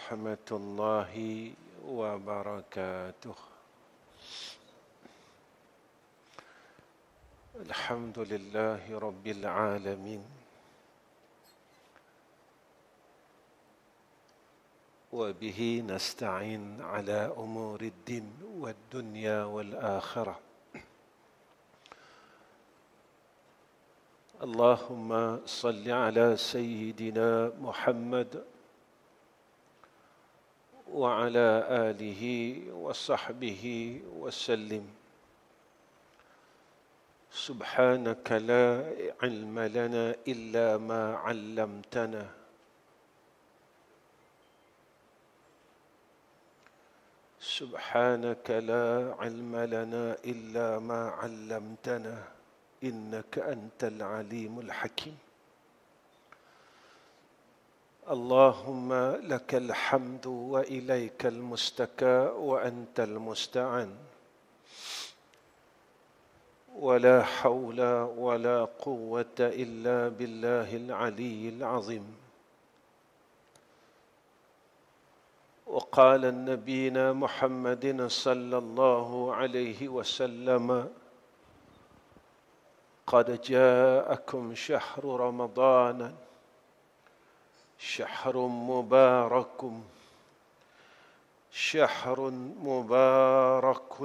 ورحمة الله وبركاته. الحمد لله رب العالمين، وبه نستعين على أمور الدين والدنيا والآخرة. اللهم صل على سيدنا محمد وعلى آله وصحبه وسلم. سبحانك لا علم لنا إلا ما علمتنا، سبحانك لا علم لنا إلا ما علمتنا إنك أنت العليم الحكيم. اللهم لك الحمد وإليك المستكى وأنت المستعان، ولا حول ولا قوة إلا بالله العلي العظيم. وقال نبينا محمد صلى الله عليه وسلم: قد جاءكم شهر رمضان شهر مبارك، شهر مبارك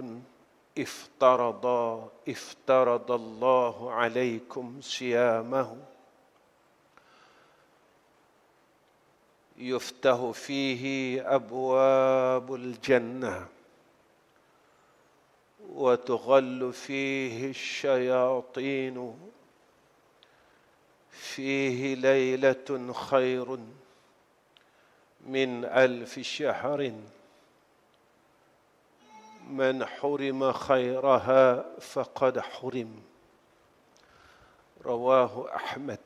افترض الله عليكم صيامه، يفتح فيه أبواب الجنة وتغل فيه الشياطين، فيه ليلة خير من 1000 شهر، من حرم خيرها فقد حرم. رواه Ahmad.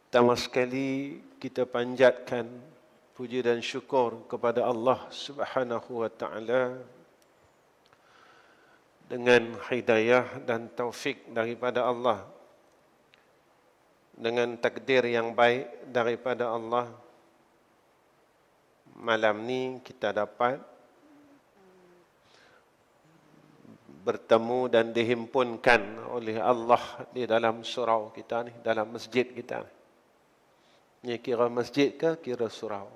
Pertama sekali kita panjatkan puji dan syukur kepada Allah Subhanahu wa taala dengan hidayah dan taufik daripada Allah, dengan takdir yang baik daripada Allah. Malam ni kita dapat bertemu dan dihimpunkan oleh Allah di dalam surau kita ni, dalam masjid kita ni. Ni kira masjid ke kira surau?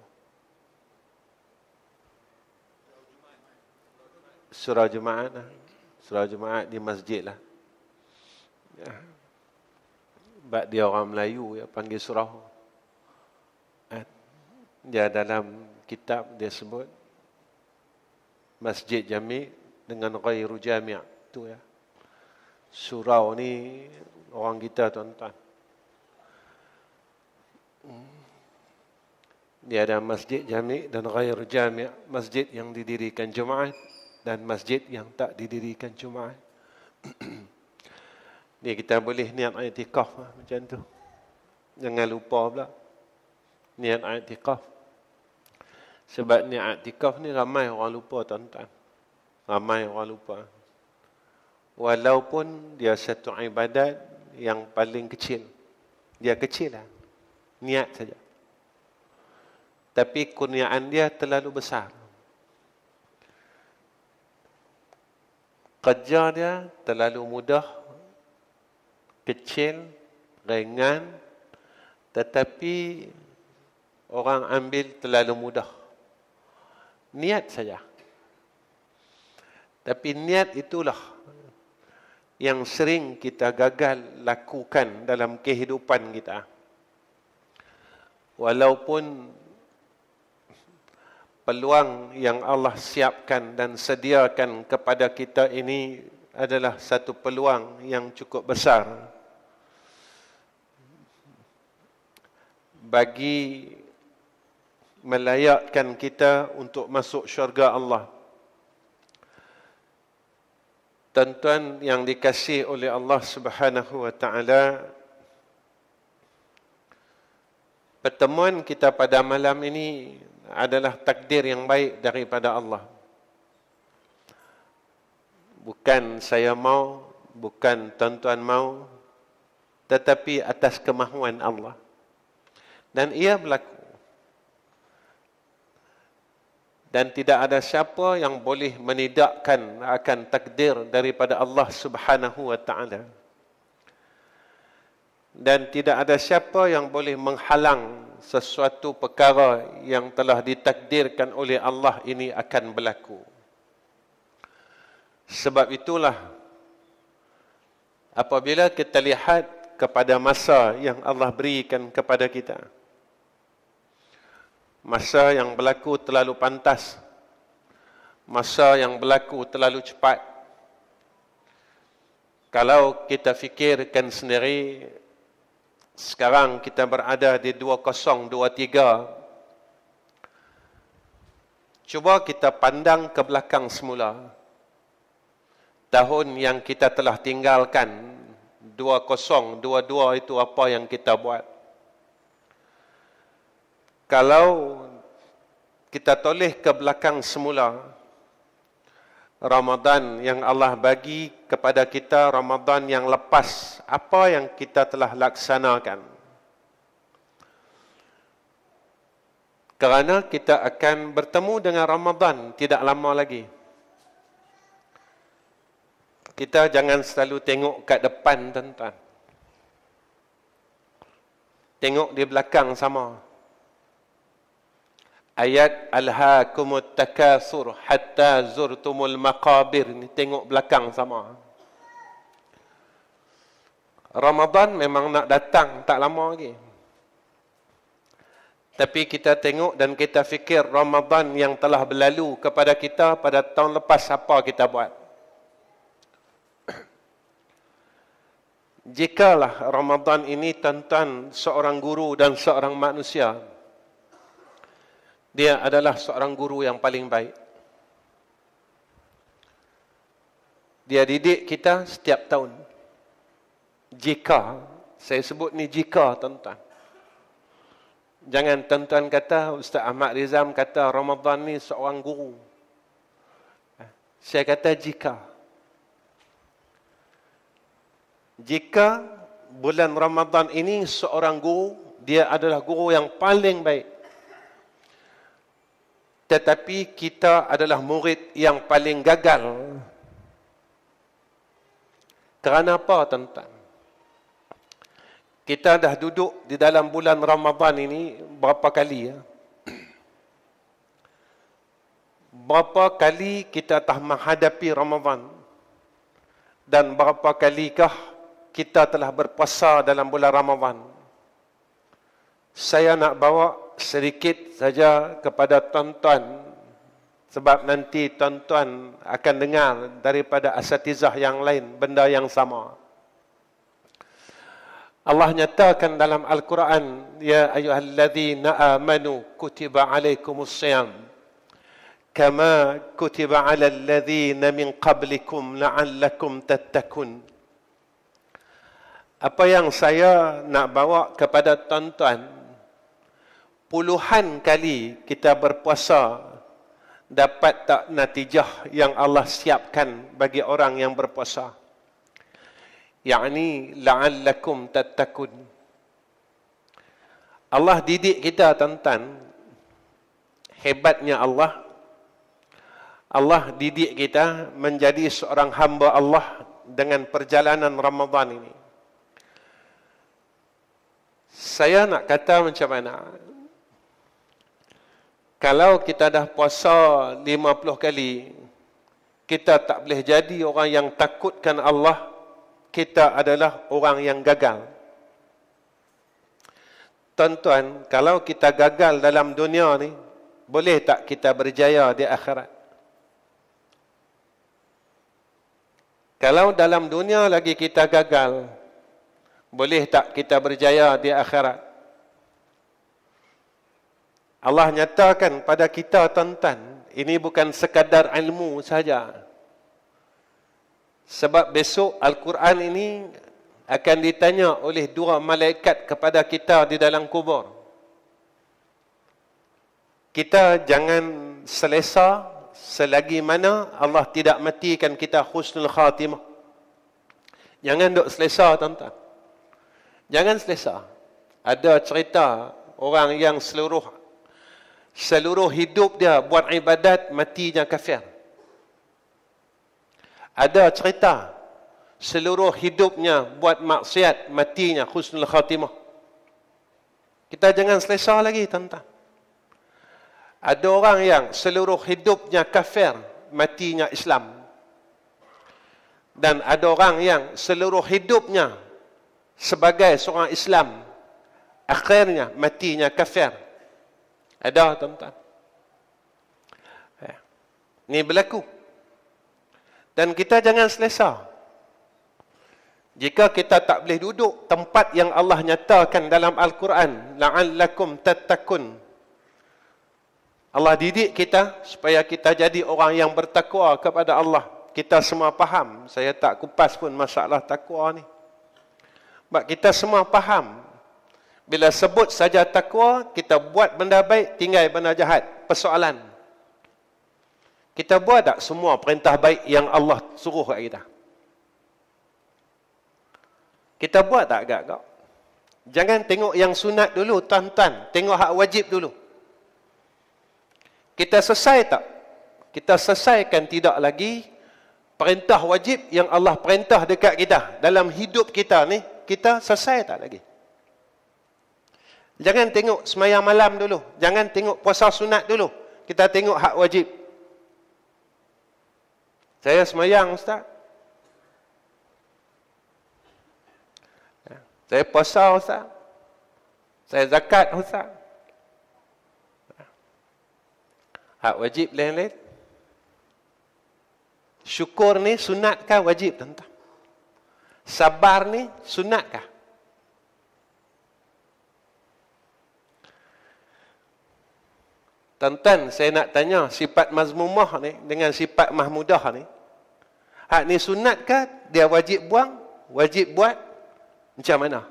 Surau Jumaat lah. Surau Jumaat di masjid lah. Ya. Sebab dia orang Melayu yang panggil surau. Dia dalam kitab dia sebut masjid jami' dengan ghairu jami'. Tu ya. Surau ni orang kita tuan-tuan. Dia ada masjid jami' dan ghairu jami'. Masjid yang didirikan Jumaat dan masjid yang tak didirikan Jumaat. Ni kita boleh niat i'tikaf macam tu. Jangan lupa pula niat i'tikaf. Sebab niat i'tikaf ni ramai orang lupa tuan-tuan. Ramai orang lupa. Walaupun dia satu ibadat yang paling kecil. Dia kecil lah. Niat saja. Tapi kurniaan dia terlalu besar. Kerja dia terlalu mudah, kecil, ringan, tetapi orang ambil terlalu mudah. Niat saja. Tapi niat itulah yang sering kita gagal lakukan dalam kehidupan kita. Walaupun peluang yang Allah siapkan dan sediakan kepada kita ini adalah satu peluang yang cukup besar bagi melayakkan kita untuk masuk syurga Allah. Tuan-tuan yang dikasihi oleh Allah Subhanahu wa taala, pertemuan kita pada malam ini adalah takdir yang baik daripada Allah. Bukan saya mau, bukan tuan-tuan mau, tetapi atas kemahuan Allah. Dan ia berlaku. Dan tidak ada siapa yang boleh menidakkan akan takdir daripada Allah Subhanahu wa taala. Dan tidak ada siapa yang boleh menghalang sesuatu perkara yang telah ditakdirkan oleh Allah ini akan berlaku. Sebab itulah apabila kita lihat kepada masa yang Allah berikan kepada kita, masa yang berlaku terlalu pantas, masa yang berlaku terlalu cepat. Kalau kita fikirkan sendiri, sekarang kita berada di 2023. Cuba kita pandang ke belakang semula. Tahun yang kita telah tinggalkan, 2022 itu apa yang kita buat? Kalau kita toleh ke belakang semula, Ramadan yang Allah bagi kepada kita, Ramadan yang lepas, apa yang kita telah laksanakan? Kerana kita akan bertemu dengan Ramadan tidak lama lagi. Kita jangan selalu tengok kat depan, tuan-tuan. Tengok di belakang sama. Ayat alhaakumut takasur hatta zurtumul maqabir, ni tengok belakang sama. Ramadan memang nak datang tak lama lagi. Tapi kita tengok dan kita fikir Ramadan yang telah berlalu kepada kita pada tahun lepas, apa kita buat? Jikalah Ramadan ini tuan-tuan seorang guru dan seorang manusia, dia adalah seorang guru yang paling baik. Dia didik kita setiap tahun. Jika, saya sebut ni jika, tuan-tuan. Jangan tuan-tuan kata, Ustaz Ahmad Rizam kata Ramadan ni seorang guru. Saya kata jika. Jika bulan Ramadan ini seorang guru, dia adalah guru yang paling baik. Tetapi kita adalah murid yang paling gagal. Kerana apa, tuan-tuan? Kita dah duduk di dalam bulan Ramadan ini berapa kali? Berapa kali kita telah menghadapi Ramadan? Dan berapa kalikah kita telah berpuasa dalam bulan Ramadan? Saya nak bawa sedikit saja kepada tuan-tuan, sebab nanti tuan-tuan akan dengar daripada asatizah yang lain benda yang sama. Allah nyatakan dalam Al-Quran, ya ayyuhalladzina amanu kutiba alaikumussyam kama kutiba alal ladzina min qablikum la'allakum tattaqun. Apa yang saya nak bawa kepada tuan-tuan, puluhan kali kita berpuasa, dapat tak natijah yang Allah siapkan bagi orang yang berpuasa? Yakni la'allakum tattaqun. Allah didik kita, tuan-tuan. Hebatnya Allah. Allah didik kita menjadi seorang hamba Allah dengan perjalanan Ramadan ini. Saya nak kata macam mana? Kalau kita dah puasa 50 kali, kita tak boleh jadi orang yang takutkan Allah. Kita adalah orang yang gagal. Tuan-tuan, kalau kita gagal dalam dunia ni, boleh tak kita berjaya di akhirat? Kalau dalam dunia lagi kita gagal, boleh tak kita berjaya di akhirat? Allah nyatakan pada kita, tuan-tuan, ini bukan sekadar ilmu saja. Sebab besok Al-Quran ini akan ditanya oleh dua malaikat kepada kita di dalam kubur. Kita jangan selesa selagi mana Allah tidak matikan kita husnul khatimah. Jangan duk selesa, tuan-tuan. Jangan selesa. Ada cerita orang yang seluruh seluruh hidup dia buat ibadat, matinya kafir. Ada cerita seluruh hidupnya buat maksiat, matinya husnul khatimah. Kita jangan selesa lagi tuan-tuan. Ada orang yang seluruh hidupnya kafir, matinya Islam. Dan ada orang yang seluruh hidupnya sebagai seorang Islam, akhirnya matinya kafir. Ada tuan-tuan. Ini berlaku. Dan kita jangan selesa. Jika kita tak boleh duduk tempat yang Allah nyatakan dalam Al-Quran, la'allakum tattaqun. Allah didik kita supaya kita jadi orang yang bertakwa kepada Allah. Kita semua faham. Saya tak kupas pun masalah takwa ni. Sebab kita semua faham. Bila sebut saja takwa, kita buat benda baik, tinggal benda jahat. Persoalan. Kita buat tak semua perintah baik yang Allah suruh kat kita? Kita buat tak agak-agak? Jangan tengok yang sunat dulu, tuan-tuan. Tengok hak wajib dulu. Kita selesai tak? Kita selesaikan tidak lagi perintah wajib yang Allah perintah dekat kita. Dalam hidup kita ni, kita selesai tak lagi? Jangan tengok semayang malam dulu. Jangan tengok puasa sunat dulu. Kita tengok hak wajib. Saya semayang, Ustaz. Saya puasa, Ustaz. Saya zakat, Ustaz. Hak wajib lain-lain. Syukur ni sunat kah wajib, tuan-tuan? Sabar ni sunat kah? Tuan-tuan, saya nak tanya sifat mazmumah ni dengan sifat mahmudah ni. Hak ni sunat kah? Dia wajib buang? Wajib buat? Macam mana?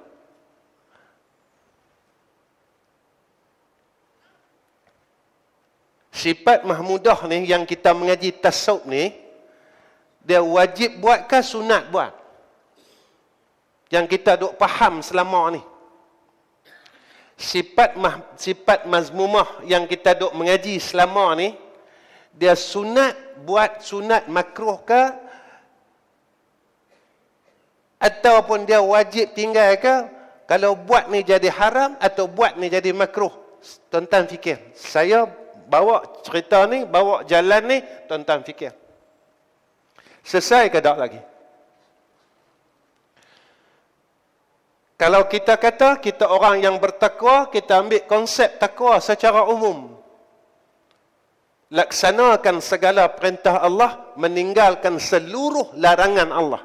Sifat mahmudah ni yang kita mengaji tasawuf ni, dia wajib buat ke sunat buat? Yang kita duk faham selama ni. Sifat mazmumah yang kita duk mengaji selama ni, dia sunat buat sunat makruh ke? Ataupun dia wajib tinggal ke? Kalau buat ni jadi haram atau buat ni jadi makruh? Tuan-tuan fikir. Saya bawa cerita ni, bawa jalan ni, tuan-tuan fikir. Selesai ke tak lagi? Kalau kita kata kita orang yang bertakwa, kita ambil konsep takwa secara umum. Laksanakan segala perintah Allah, meninggalkan seluruh larangan Allah.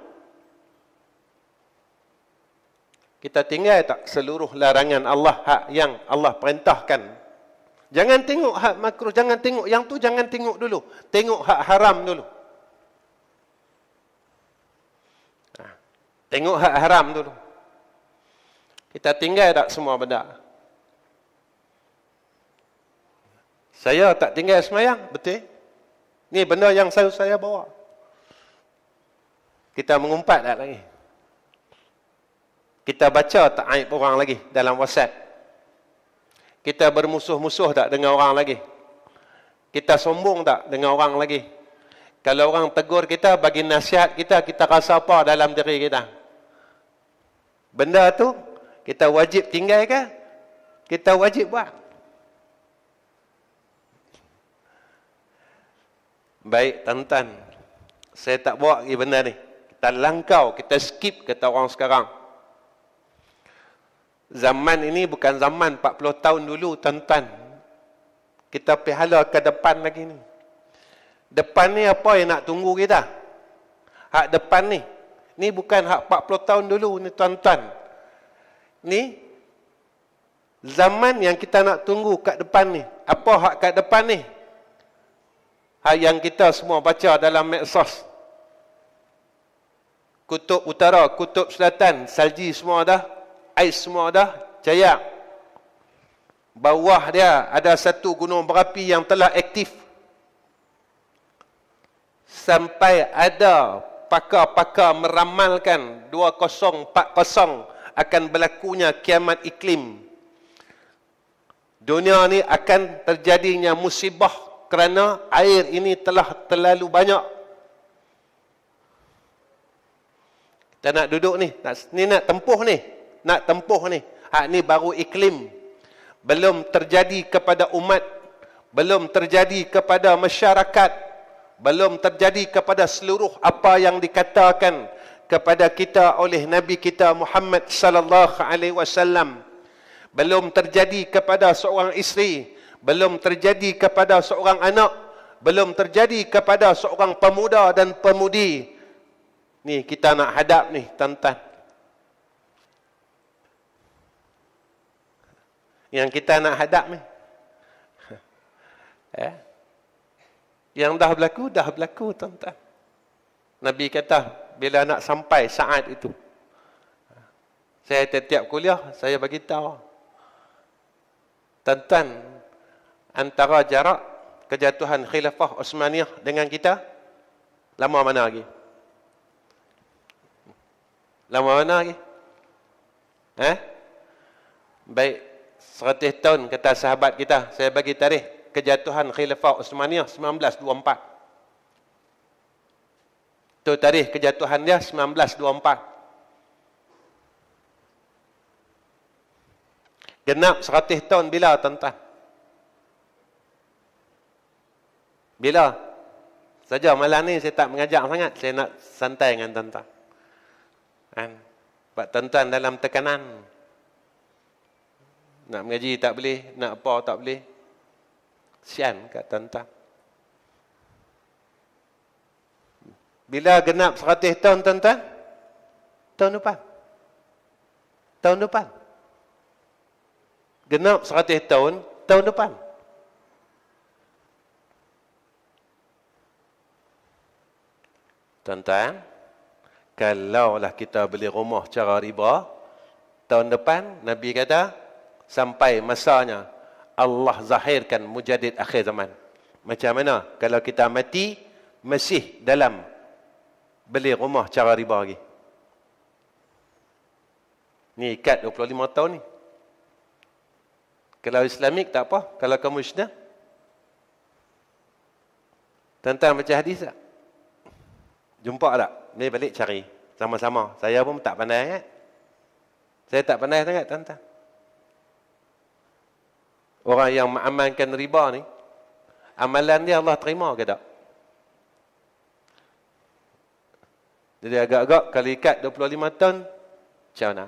Kita tinggal tak seluruh larangan Allah, hak yang Allah perintahkan? Jangan tengok hak makruh, jangan tengok yang tu, jangan tengok dulu. Tengok hak haram dulu. Tengok hak haram dulu. Kita tinggal tak semua benda? Saya tak tinggal semayang, betul? Ni benda yang saya bawa. Kita mengumpat tak lagi? Kita baca tak aib orang lagi dalam WhatsApp? Kita bermusuh-musuh tak dengan orang lagi? Kita sombong tak dengan orang lagi? Kalau orang tegur kita, bagi nasihat kita, kita rasa apa dalam diri kita? Benda tu, kita wajib tinggal ke? Kita wajib buat. Baik, tuan-tuan. Saya tak bawa lagi benda ni. Kita langkau, kita skip kata orang sekarang. Zaman ini bukan zaman 40 tahun dulu, tuan-tuan. Kita pihala ke depan lagi ni. Depan ni apa yang nak tunggu kita? Hak depan ni. Ni bukan hak 40 tahun dulu ni, tuan-tuan. Ni zaman yang kita nak tunggu kat depan ni. Apa hak kat depan ni? Hak yang kita semua baca dalam medsos. Kutub utara, kutub selatan, salji semua dah, ais semua dah cair. Bawah dia ada satu gunung berapi yang telah aktif. Sampai ada pakar-pakar meramalkan 2040 akan berlakunya kiamat iklim. Dunia ni akan terjadinya musibah kerana air ini telah terlalu banyak. Kita nak duduk ni, nak tempuh ni. Nak tempuh ni. Hak ni baru iklim. Belum terjadi kepada umat. Belum terjadi kepada masyarakat. Belum terjadi kepada seluruh apa yang dikatakan kepada kita oleh Nabi kita Muhammad sallallahu alaihi wasallam. Belum terjadi kepada seorang isteri, belum terjadi kepada seorang anak, belum terjadi kepada seorang pemuda dan pemudi. Ni kita nak hadap ni, tuan-tuan. Yang kita nak hadap ni. Yang dah berlaku, tuan-tuan. Nabi kata, bila nak sampai saat itu, saya tiap-tiap kuliah, saya bagi tahu. Tuan-tuan, antara jarak kejatuhan Khilafah Osmaniyah dengan kita, lama mana lagi? Lama mana lagi? Baik, 100 tahun kata sahabat kita, saya bagi tarikh kejatuhan Khilafah Osmaniyah 1924. Itu tarikh kejatuhan dia 1924. Genap 100 tahun bila, tuan-tuan? Bila? Saja malam ni saya tak mengajak sangat. Saya nak santai dengan tuan-tuan. Sebab tuan-tuan dalam tekanan. Nak mengaji tak boleh. Nak apa tak boleh. Kesian kat tuan-tuan. Bila genap 100 tahun, tuan-tuan? Tahun depan. Tahun depan. Genap 100 tahun, tahun depan. Tuan-tuan, kalaulah kita beli rumah cara riba, tahun depan, Nabi kata, sampai masanya, Allah zahirkan mujadid akhir zaman. Macam mana? Kalau kita mati, masih dalam beli rumah cara riba lagi. Ni ikat 25 tahun ni. Kalau Islamik tak apa. Kalau komunisnya, tuan-tuan baca hadis tak? Jumpa tak? Ni balik cari. Sama-sama. Saya pun tak pandai kan? Saya tak pandai sangat, tuan-tuan. Orang yang mengamalkan riba ni, amalan dia Allah terima ke tak? Jadi agak-agak kalau ikat 25 tahun, macam mana?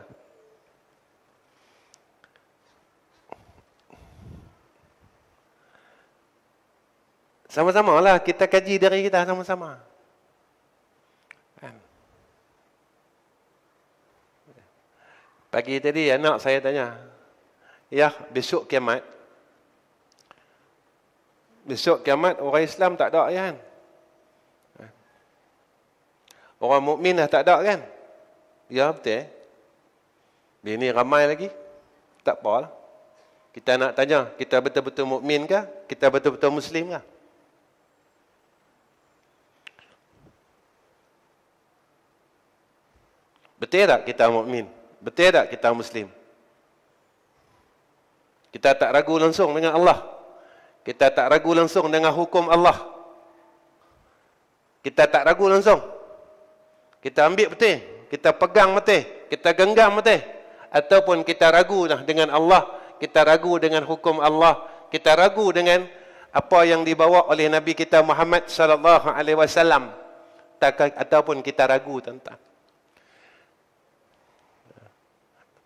Sama-sama lah kita kaji diri kita sama-sama. Pagi tadi anak saya tanya, ya besok kiamat. Besok kiamat orang Islam tak ada kan? Orang mukmin dah tak ada kan? Ya betul. Bini ramai lagi. Tak apalah. Kita nak tanya, kita betul-betul mukmin ke? Kita betul-betul Muslim ke? Betul tak kita mukmin? Betul tak kita Muslim? Kita tak ragu langsung dengan Allah. Kita tak ragu langsung dengan hukum Allah. Kita tak ragu langsung. Kita ambil betul. Kita pegang betul. Kita genggam betul. Ataupun kita ragu dengan Allah. Kita ragu dengan hukum Allah. Kita ragu dengan apa yang dibawa oleh Nabi kita Muhammad sallallahu alaihi wasallam. Ataupun kita ragu tentang.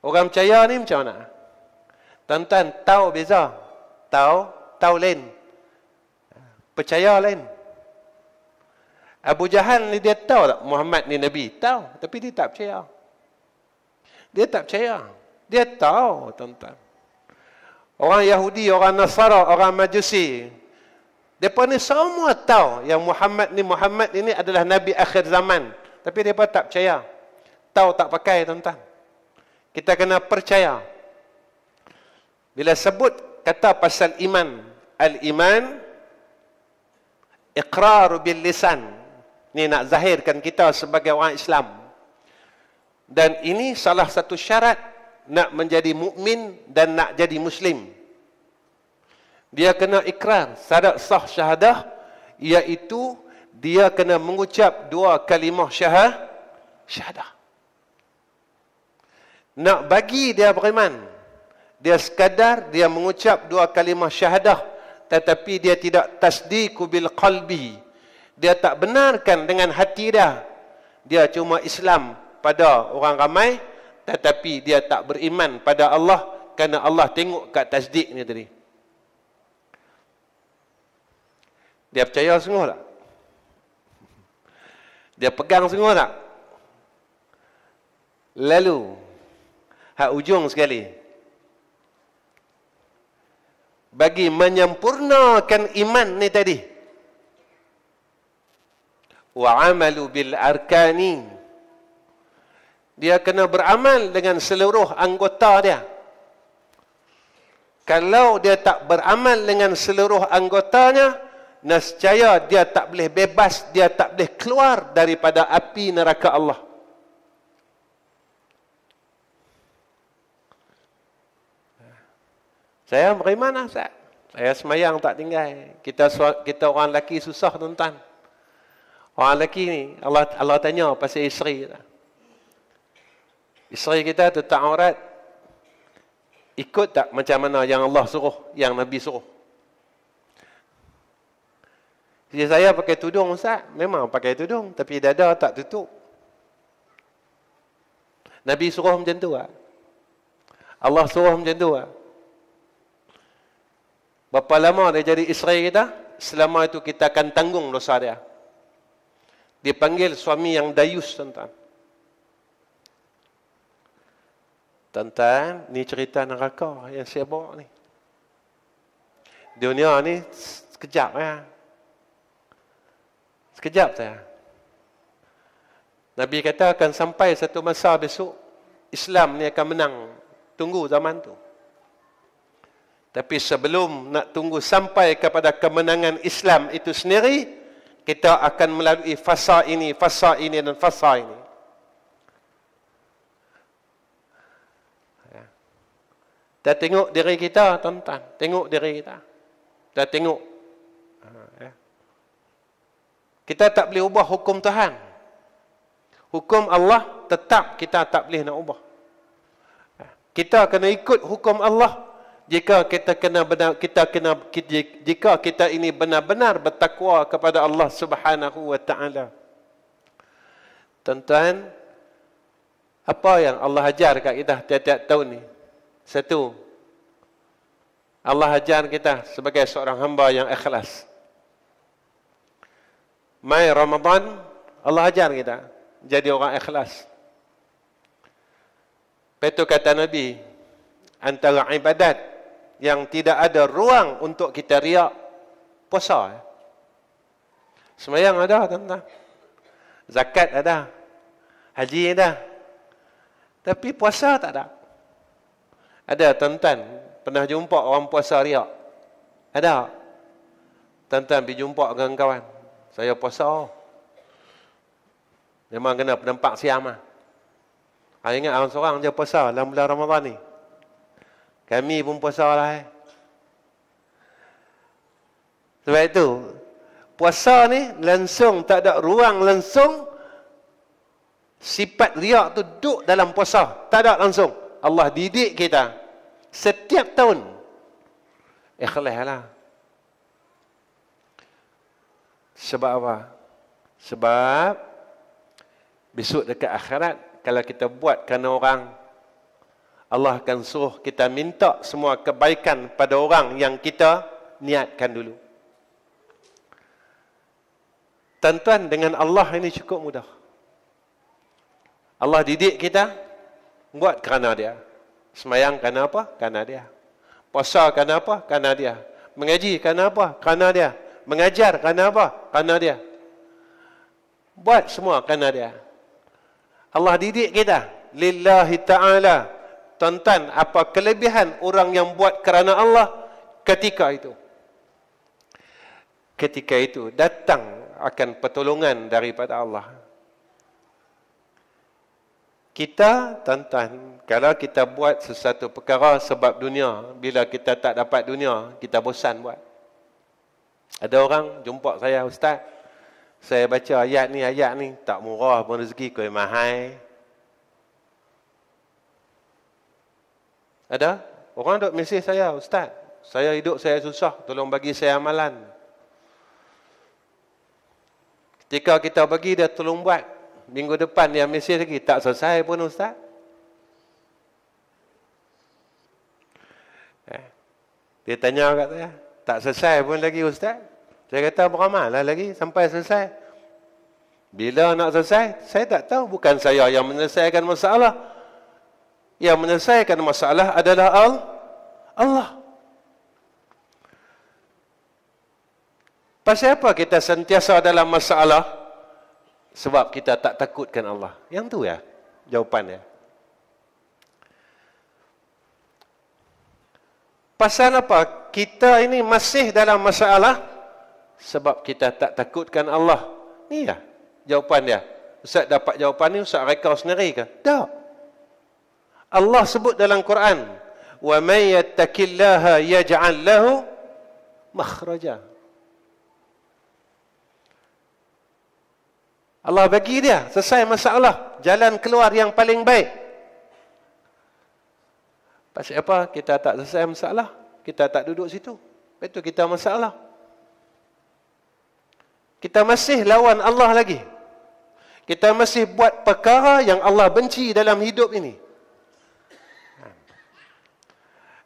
Orang percaya ni macam mana? Tuan-tuan tahu beza. Tahu lain. Percaya lain. Abu Jahal ni dia tahu tak Muhammad ni Nabi? Tahu. Tapi dia tak percaya. Dia tak percaya. Dia tahu, tuan-tuan. Orang Yahudi, orang Nasara, orang Majusi. Mereka ni semua tahu yang Muhammad ini adalah Nabi akhir zaman. Tapi mereka tak percaya. Tahu tak pakai, tuan-tuan. Kita kena percaya. Bila sebut kata pasal iman, al-iman iqrar bil lisan. Ni nak zahirkan kita sebagai orang Islam. Dan ini salah satu syarat nak menjadi mukmin dan nak jadi muslim. Dia kena ikrar syahadat sah syahadah, iaitu dia kena mengucap 2 kalimah syahadah. Nak bagi dia beriman, dia sekadar dia mengucap 2 kalimah syahadah, tetapi dia tidak tasdiqu bil qalbi. Dia tak benarkan dengan hati dia. Dia cuma Islam pada orang ramai, tetapi dia tak beriman pada Allah, kerana Allah tengok kat tasdik ni tadi. Dia percaya sungguh tak? Dia pegang sungguh tak? Lalu hak ujung sekali, bagi menyempurnakan iman ni tadi, wa amalu bil arkani, dia kena beramal dengan seluruh anggota dia. Kalau dia tak beramal dengan seluruh anggotanya, nescaya dia tak boleh bebas, dia tak boleh keluar daripada api neraka Allah. Saya beriman lah, saya semayang tak tinggal. Kita orang lelaki susah, tuan-tuan. Orang lelaki ni, Allah tanya pasal isteri. Isteri kita tu tak aurat, ikut tak macam mana yang Allah suruh, yang Nabi suruh? Jadi saya pakai tudung, Ustaz. Memang pakai tudung, tapi dada tak tutup. Nabi suruh macam tu lah. Allah suruh macam tu lah. Berapa lama dia jadi isteri kita? Selama itu kita akan tanggung dosa dia. Dipanggil suami yang dayus, tuan-tuan. Tuan-tuan, ni cerita neraka yang saya bawa ni. Dunia ni sekejap ya. Sekejap saja. Nabi kata akan sampai satu masa besok, Islam ni akan menang. Tunggu zaman tu. Tapi sebelum nak tunggu sampai kepada kemenangan Islam itu sendiri, kita akan melalui fasa ini dan fasa ini. Kita tengok diri kita, tuan-tuan. Tengok diri kita. Kita tengok. Kita tak boleh ubah hukum Tuhan. Hukum Allah tetap kita tak boleh nak ubah. Kita kena ikut hukum Allah. Jika kita ini benar-benar bertakwa kepada Allah Subhanahu wa taala. Tuan-tuan, apa yang Allah ajar kat kita tiap-tiap tahun ni? Satu, Allah ajar kita sebagai seorang hamba yang ikhlas. Mai Ramadan, Allah ajar kita jadi orang ikhlas. Itu kata Nabi, antara ibadat yang tidak ada ruang untuk kita riak, puasa. Sembahyang ada, tuan-tuan. Zakat ada. Haji ada. Tapi puasa tak ada. Ada, tuan-tuan, pernah jumpa orang puasa riak? Ada. Tuan-tuan pergi jumpa dengan kawan. Saya puasa. Memang kena penampak siam lah. Ingat orang seorang je puasa dalam bulan Ramadan ni. Kami pun puasa lah. Sebab itu, puasa ni langsung tak ada ruang langsung. Sifat riak tu duduk dalam puasa. Tak ada langsung. Allah didik kita. Setiap tahun. Ikhlas lah. Sebab apa? Sebab besok dekat akhirat, kalau kita buat kerana orang, Allah akan suruh kita minta semua kebaikan pada orang yang kita niatkan dulu. Tuan-tuan, dengan Allah ini cukup mudah. Allah didik kita, buat kerana dia. Semayang kerana apa? Kerana dia. Puasa kerana apa? Kerana dia. Mengaji kerana apa? Kerana dia. Mengajar kerana apa? Kerana dia. Buat semua kerana dia. Allah didik kita. Lillahi ta'ala. Tuan-tuan, apa kelebihan orang yang buat kerana Allah ketika itu? Ketika itu datang akan pertolongan daripada Allah. Kita, tuan-tuan, kalau kita buat sesuatu perkara sebab dunia, bila kita tak dapat dunia, kita bosan buat. Ada orang jumpa saya, Ustaz, saya baca ayat ni, tak murah pun rezeki kau mahal. Ada orang duk mesej saya, Ustaz, saya hidup saya susah, tolong bagi saya amalan. Ketika kita bagi, dia tolong buat. Minggu depan dia mesej lagi, tak selesai pun Ustaz. Dia tanya kat saya, tak selesai pun lagi Ustaz. Saya kata beramal lah lagi sampai selesai. Bila nak selesai, saya tak tahu. Bukan saya yang menyelesaikan masalah. Yang menyelesaikan masalah adalah Allah. Pasal apa kita sentiasa dalam masalah? Sebab kita tak takutkan Allah. Yang tu ya jawapannya. Pasal apa kita ini masih dalam masalah? Sebab kita tak takutkan Allah. Ni ya jawapan dia. Ustaz dapat jawapan ni, Ustaz reka sendiri ke? Tak. Allah sebut dalam Quran, "Wa may yattaqillaha yaj'al lahu makhraja." Allah bagi dia selesai masalah, jalan keluar yang paling baik. Pasal apa kita tak selesai masalah? Kita tak duduk situ. Betul kita masalah. Kita masih lawan Allah lagi. Kita masih buat perkara yang Allah benci dalam hidup ini.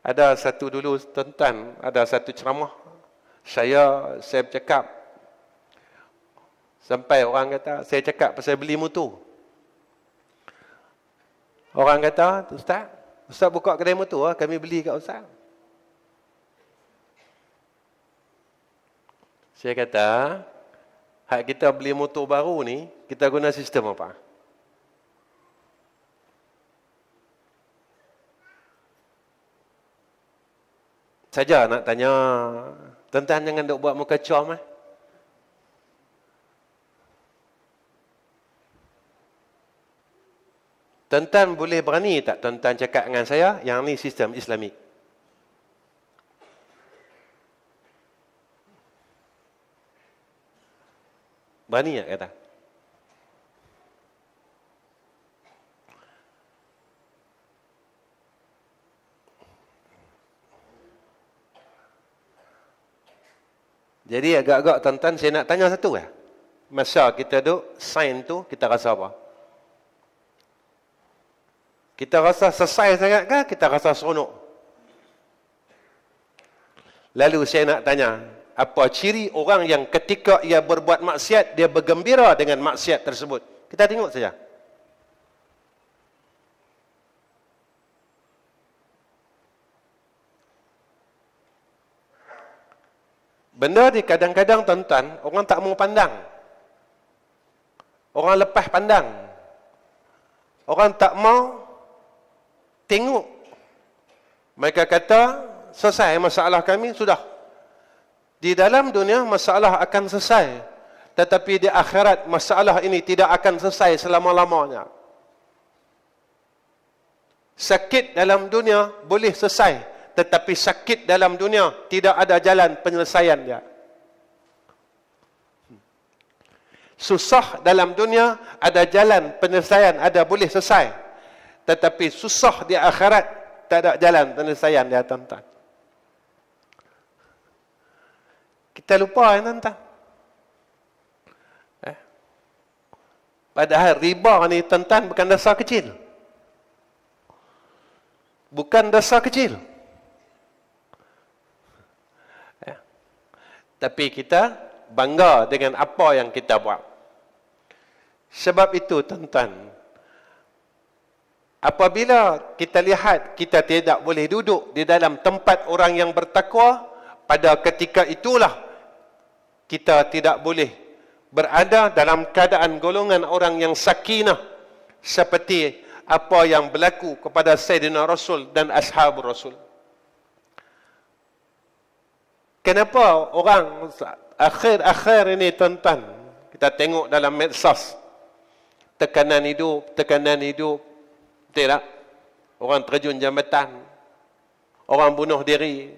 Ada satu dulu tuan-tuan, ada satu ceramah. Saya bercakap. Sampai orang kata, saya cakap pasal beli motor. Orang kata, Ustaz buka kedai motor, kami beli kat Ustaz. Saya kata, hak kita beli motor baru ni, kita guna sistem apa? Saja nak tanya, tuan-tuan jangan duk buat muka com . Tuan-tuan boleh berani tak tuan-tuan cakap dengan saya, yang ni sistem Islamik? Berani tak kata? Jadi agak-agak tuan-tuan saya nak tanya satu ya. Masa kita duk sign tu, kita rasa apa? Kita rasa selesai sangat ke? Kita rasa seronok? Lalu saya nak tanya, apa ciri orang yang ketika ia berbuat maksiat, dia bergembira dengan maksiat tersebut? Kita tengok saja. Benda di kadang-kadang tuan-tuan, orang tak mau pandang. Orang lepas pandang. Orang tak mau tengok. Mereka kata, selesai masalah kami, sudah. Di dalam dunia, masalah akan selesai. Tetapi di akhirat, masalah ini tidak akan selesai selama-lamanya. Sakit dalam dunia boleh selesai. Tetapi sakit dalam dunia, tidak ada jalan penyelesaian dia. Susah dalam dunia, ada jalan penyelesaian, ada boleh selesai. Tetapi susah di akhirat, tak ada jalan penyelesaian dia, tuan-tuan. Kita lupa ya, tuan-tuan. Padahal riba ni, tuan-tuan, bukan dosa kecil. Bukan dosa kecil. Tapi kita bangga dengan apa yang kita buat. Sebab itu, tuan-tuan, apabila kita lihat kita tidak boleh duduk di dalam tempat orang yang bertakwa, pada ketika itulah kita tidak boleh berada dalam keadaan golongan orang yang sakinah, seperti apa yang berlaku kepada Sayyidina Rasul dan ashab Rasul. Kenapa orang akhir-akhir ini, tuan-tuan, kita tengok dalam medsos, tekanan hidup, Betul tak? Orang terjun jambatan, orang bunuh diri.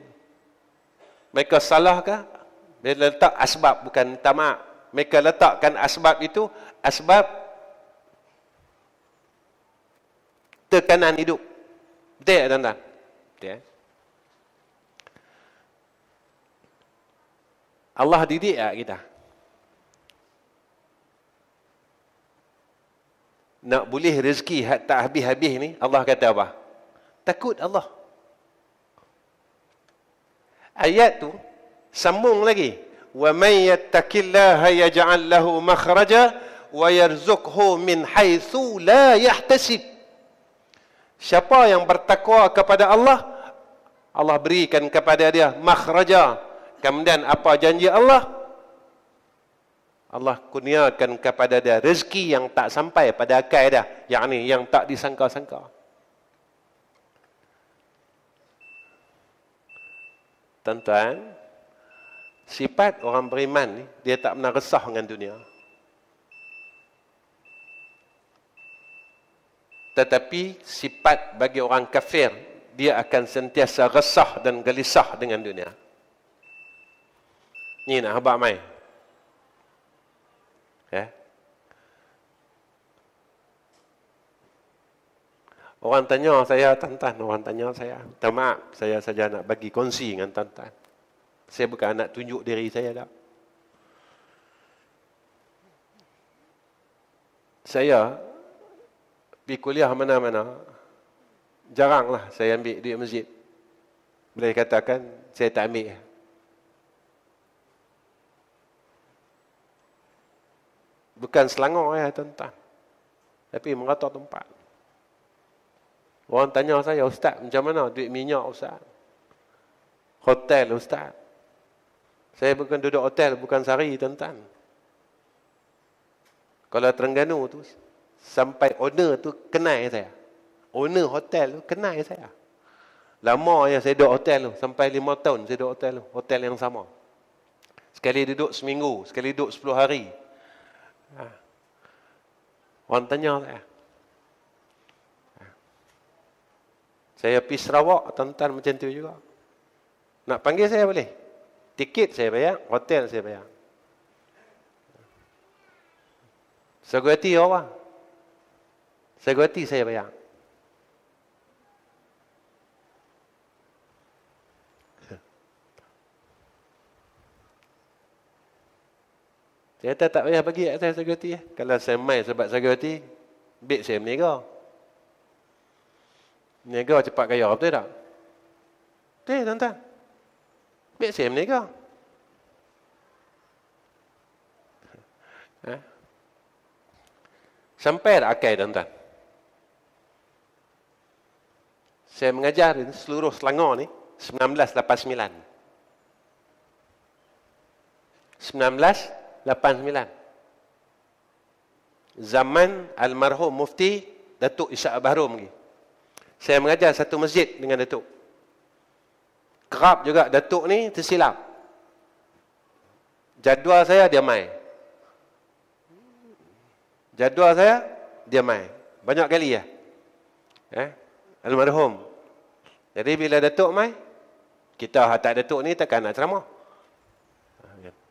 Mereka salah ke? Mereka letak asbab, bukan tamak. Mereka letakkan asbab itu, asbab tekanan hidup. Betul tak, tuan-tuan? Betul. Allah didik tak kita? Nak boleh rezeki tak habis-habis ni, Allah kata apa? Takut Allah. Ayat tu sambung lagi. Wa may yattaqillaha yaj'al lahu makhraja wa yarzuqhu min haitsu la yahtasib. Siapa yang bertakwa kepada Allah, Allah berikan kepada dia makhraja. Kemudian apa janji Allah? Allah kurniakan kepada dia rezeki yang tak sampai pada akal dah, yakni yang tak disangka-sangka. Tuan-tuan, sifat orang beriman ni, dia tak pernah resah dengan dunia. Tetapi sifat bagi orang kafir, dia akan sentiasa resah dan gelisah dengan dunia. Ni nak habaq mai. Orang tanya saya, tuan-tuan, orang tanya saya. Minta maaf, saya saja nak bagi kongsi dengan tuan-tuan. Saya bukan nak tunjuk diri saya tak. Saya pergi kuliah mana-mana, jaranglah saya ambil duit masjid. Boleh katakan, saya tak ambil. Bukan Selangor ya, tuan-tuan. Tapi merata tempat. Orang tanya saya, Ustaz, macam mana duit minyak Ustaz? Hotel Ustaz. Saya bukan duduk hotel, bukan sehari, tuan-tuan. Kalau Terengganu tu, sampai owner tu kenal saya. Owner hotel tu kenal saya. Lama ya saya duduk hotel tu, sampai 5 tahun saya duduk hotel tu. Hotel yang sama. Sekali duduk seminggu, sekali duduk 10 hari. Orang tanya saya. Saya pergi Sarawak, tuan-tuan macam tu juga. Nak panggil saya boleh. Tiket saya bayar, hotel saya bayar. Security orang. Security saya bayar. Saya kata tak payah bagi saya security. Kalau saya main sebab security, beg saya meniaga. Meniaga cepat kaya, betul tak? Betul, tuan-tuan. Beg saya meniaga. Sampai tak akal, tuan-tuan. Saya mengajar di seluruh Selangor ni 1989. 1989. Zaman almarhum Mufti Datuk Ishak Bahrum lagi. Saya mengajar satu masjid dengan Datuk. Kerap juga Datuk ni tersilap. Jadual saya dia mai. Jadual saya dia mai. Banyak kali ya. Almarhum. Jadi bila Datuk mai, kita tak Datuk ni takkan nak ceramah.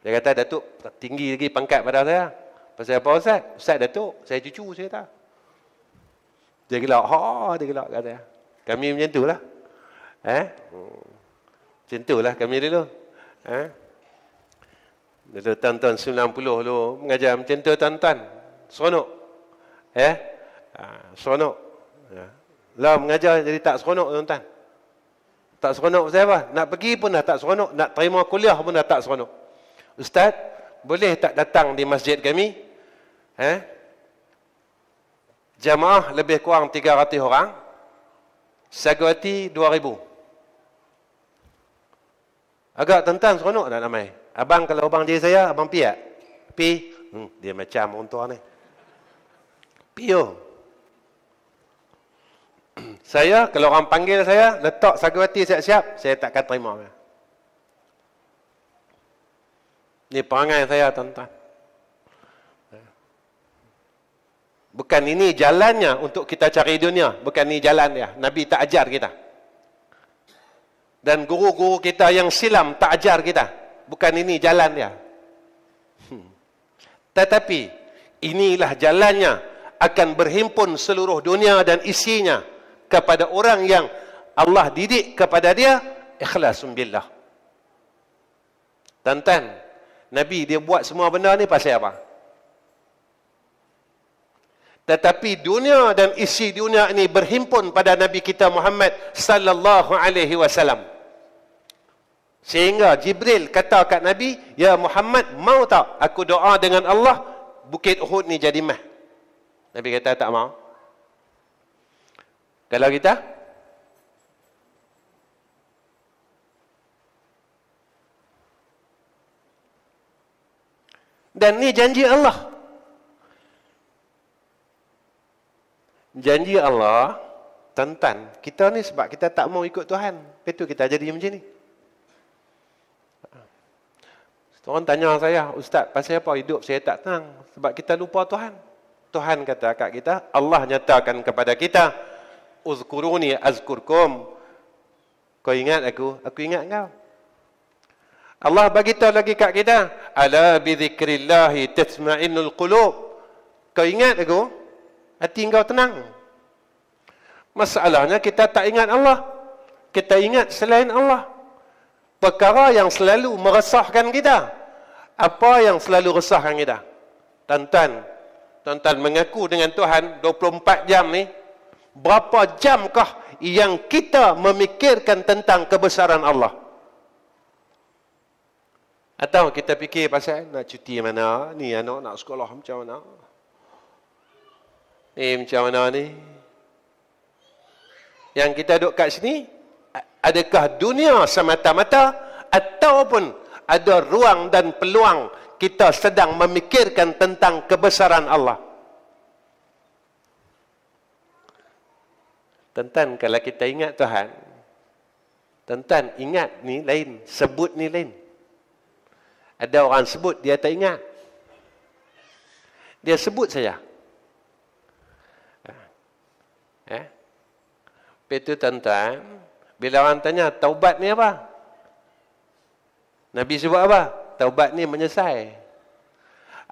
Dia kata Datuk tinggi lagi pangkat pada saya. Pasal apa Ustaz? Ustaz Datuk, saya cucu saya kata. Dia gelak, dia gelak kata. Kami macam itulah. Macam itulah kami dulu. Dulu tahun-tahun 90 dulu mengajar macam tu tuan-tuan. Seronok. Seronok. Lah mengajar jadi tak seronok tuan-tuan. Tak seronok pasal apa? Nak pergi pun dah tak seronok, nak terima kuliah pun dah tak seronok. Ustaz, boleh tak datang di masjid kami? Jamaah lebih kurang 300 orang. Security 2,000. Agak tuan-tuan seronok tak ramai? Abang kalau abang jadi saya, abang pi tak? Pi. Dia macam orang tua ni. Pi yo. Saya, kalau orang panggil saya, letak security siap-siap, saya takkan terima. Ini perangai saya, tuan-tuan. Bukan ini jalannya untuk kita cari dunia. Bukan ini jalan dia. Nabi tak ajar kita. Dan guru-guru kita yang silam tak ajar kita. Bukan ini jalan dia. Tetapi inilah jalannya, akan berhimpun seluruh dunia dan isinya kepada orang yang Allah didik kepada dia ikhlasun billah. Tuan-tuan, Nabi dia buat semua benda ni pasal apa? Tetapi dunia dan isi dunia ini berhimpun pada Nabi kita Muhammad sallallahu alaihi wasallam. Sehingga Jibril kata kat Nabi, "Ya Muhammad, mau tak aku doa dengan Allah Bukit Uhud ni jadi mah?" Nabi kata tak mau. Kalau kita, dan ni janji Allah. Janji Allah, tuan-tuan, kita ni sebab kita tak mau ikut Tuhan, itu kita jadi macam ni. Orang tanya saya, "Ustaz, pasal apa hidup saya tak tenang?" Sebab kita lupa Tuhan. Tuhan kata kat kita, Allah nyatakan kepada kita, "Uzkuruni azkurkum." Kau ingat aku ingat kau. Allah bagi tahu lagi kat kita, "Ala bi dzikrillahi tatma'innul qulub." Kau ingat aku, hati kau tenang. Masalahnya kita tak ingat Allah. Kita ingat selain Allah. Perkara yang selalu meresahkan kita. Apa yang selalu resahkan kita? Tuan-tuan mengaku dengan Tuhan 24 jam ni, berapa jamkah yang kita memikirkan tentang kebesaran Allah? Atau kita fikir pasal nak cuti mana, ni anak nak sekolah macam mana, macam mana ni? Yang kita duduk kat sini, adakah dunia semata-mata ataupun ada ruang dan peluang kita sedang memikirkan tentang kebesaran Allah? Tuan-tuan, kalau kita ingat Tuhan, tuan-tuan ingat ni lain, sebut ni lain. Ada orang sebut, dia tak ingat. Dia sebut saja. Itu tuan-tuan, bila orang tanya, taubat ni apa? Nabi sebut apa? Taubat ni menyesal.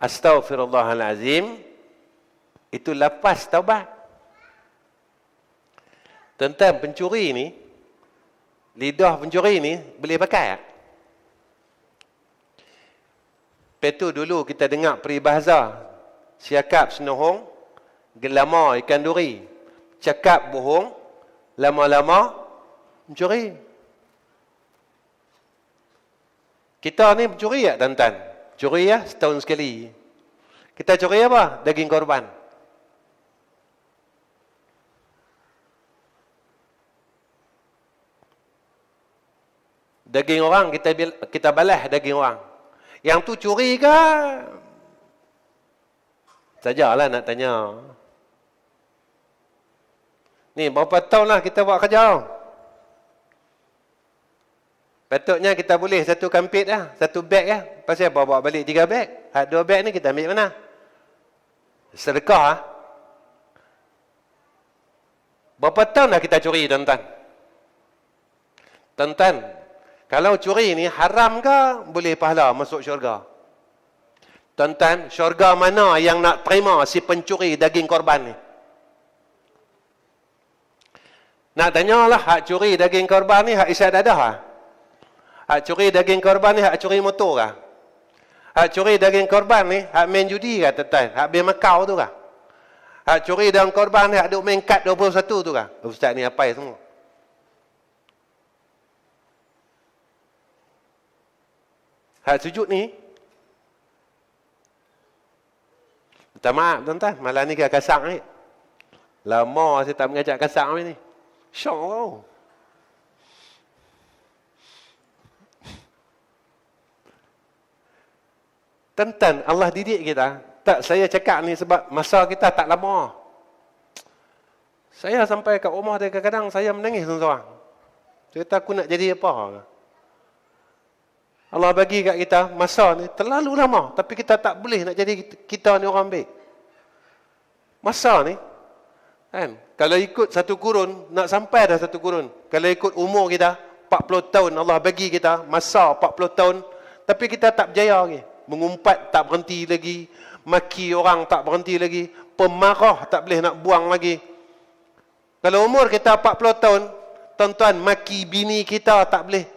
Astaghfirullahalazim, itu lafaz taubat. Tuan-tuan, pencuri ni, lidah pencuri ni, boleh pakai tak? Lepas tu dulu kita dengar peribahasa, siakap senohong, gelama ikan duri. Cakap bohong, lama-lama mencuri. Kita ni mencuri tak, tuan-tuan? Curi ya, setahun sekali. Kita curi apa? Daging korban. Daging orang, kita balas daging orang. Yang tu curi ke? Sajalah nak tanya. Ni berapa tahun lah kita buat kerja. Patutnya kita boleh satu kampit lah, satu beg lah. Pasal apa bawa balik 3 beg? 2 beg ni kita ambil mana? Sedekah lah. Berapa tahun dah kita curi, tuan-tuan? Tuan-tuan, kalau curi ni haram ke boleh pahala masuk syurga? Tuan-tuan, syurga mana yang nak terima si pencuri daging korban ni? Nak tanyalah, hak curi daging korban ni hak isyak dadah lah? Hak curi daging korban ni hak curi motor kah? Hak curi daging korban ni hak main judi kah, tuan-tuan? Hak main Macau tu kah? Hak curi daging korban ni hak duk main kad 21 tu kah? Ustaz ni apa semua? Hak sujud ni, minta maaf tuan-tuan, malam ni kena kasang ni. Lama saya tak mengajak kasang ni. Syok tau. Tuan-tuan, Allah didik kita. Tak, saya cakap ni sebab masa kita tak lama. Saya sampai kat rumah dia kadang-kadang saya menangis seorang-seorang. Saya kata aku nak jadi apa? Allah bagi kat kita masa ni terlalu lama, tapi kita tak boleh nak jadi kita ni orang baik. Masa ni, kan? Kalau ikut satu kurun, nak sampai dah satu kurun. Kalau ikut umur kita, 40 tahun Allah bagi kita, masa 40 tahun, tapi kita tak berjaya lagi. Mengumpat tak berhenti lagi, maki orang tak berhenti lagi, pemarah tak boleh nak buang lagi. Kalau umur kita 40 tahun, tuan-tuan, maki bini kita tak boleh.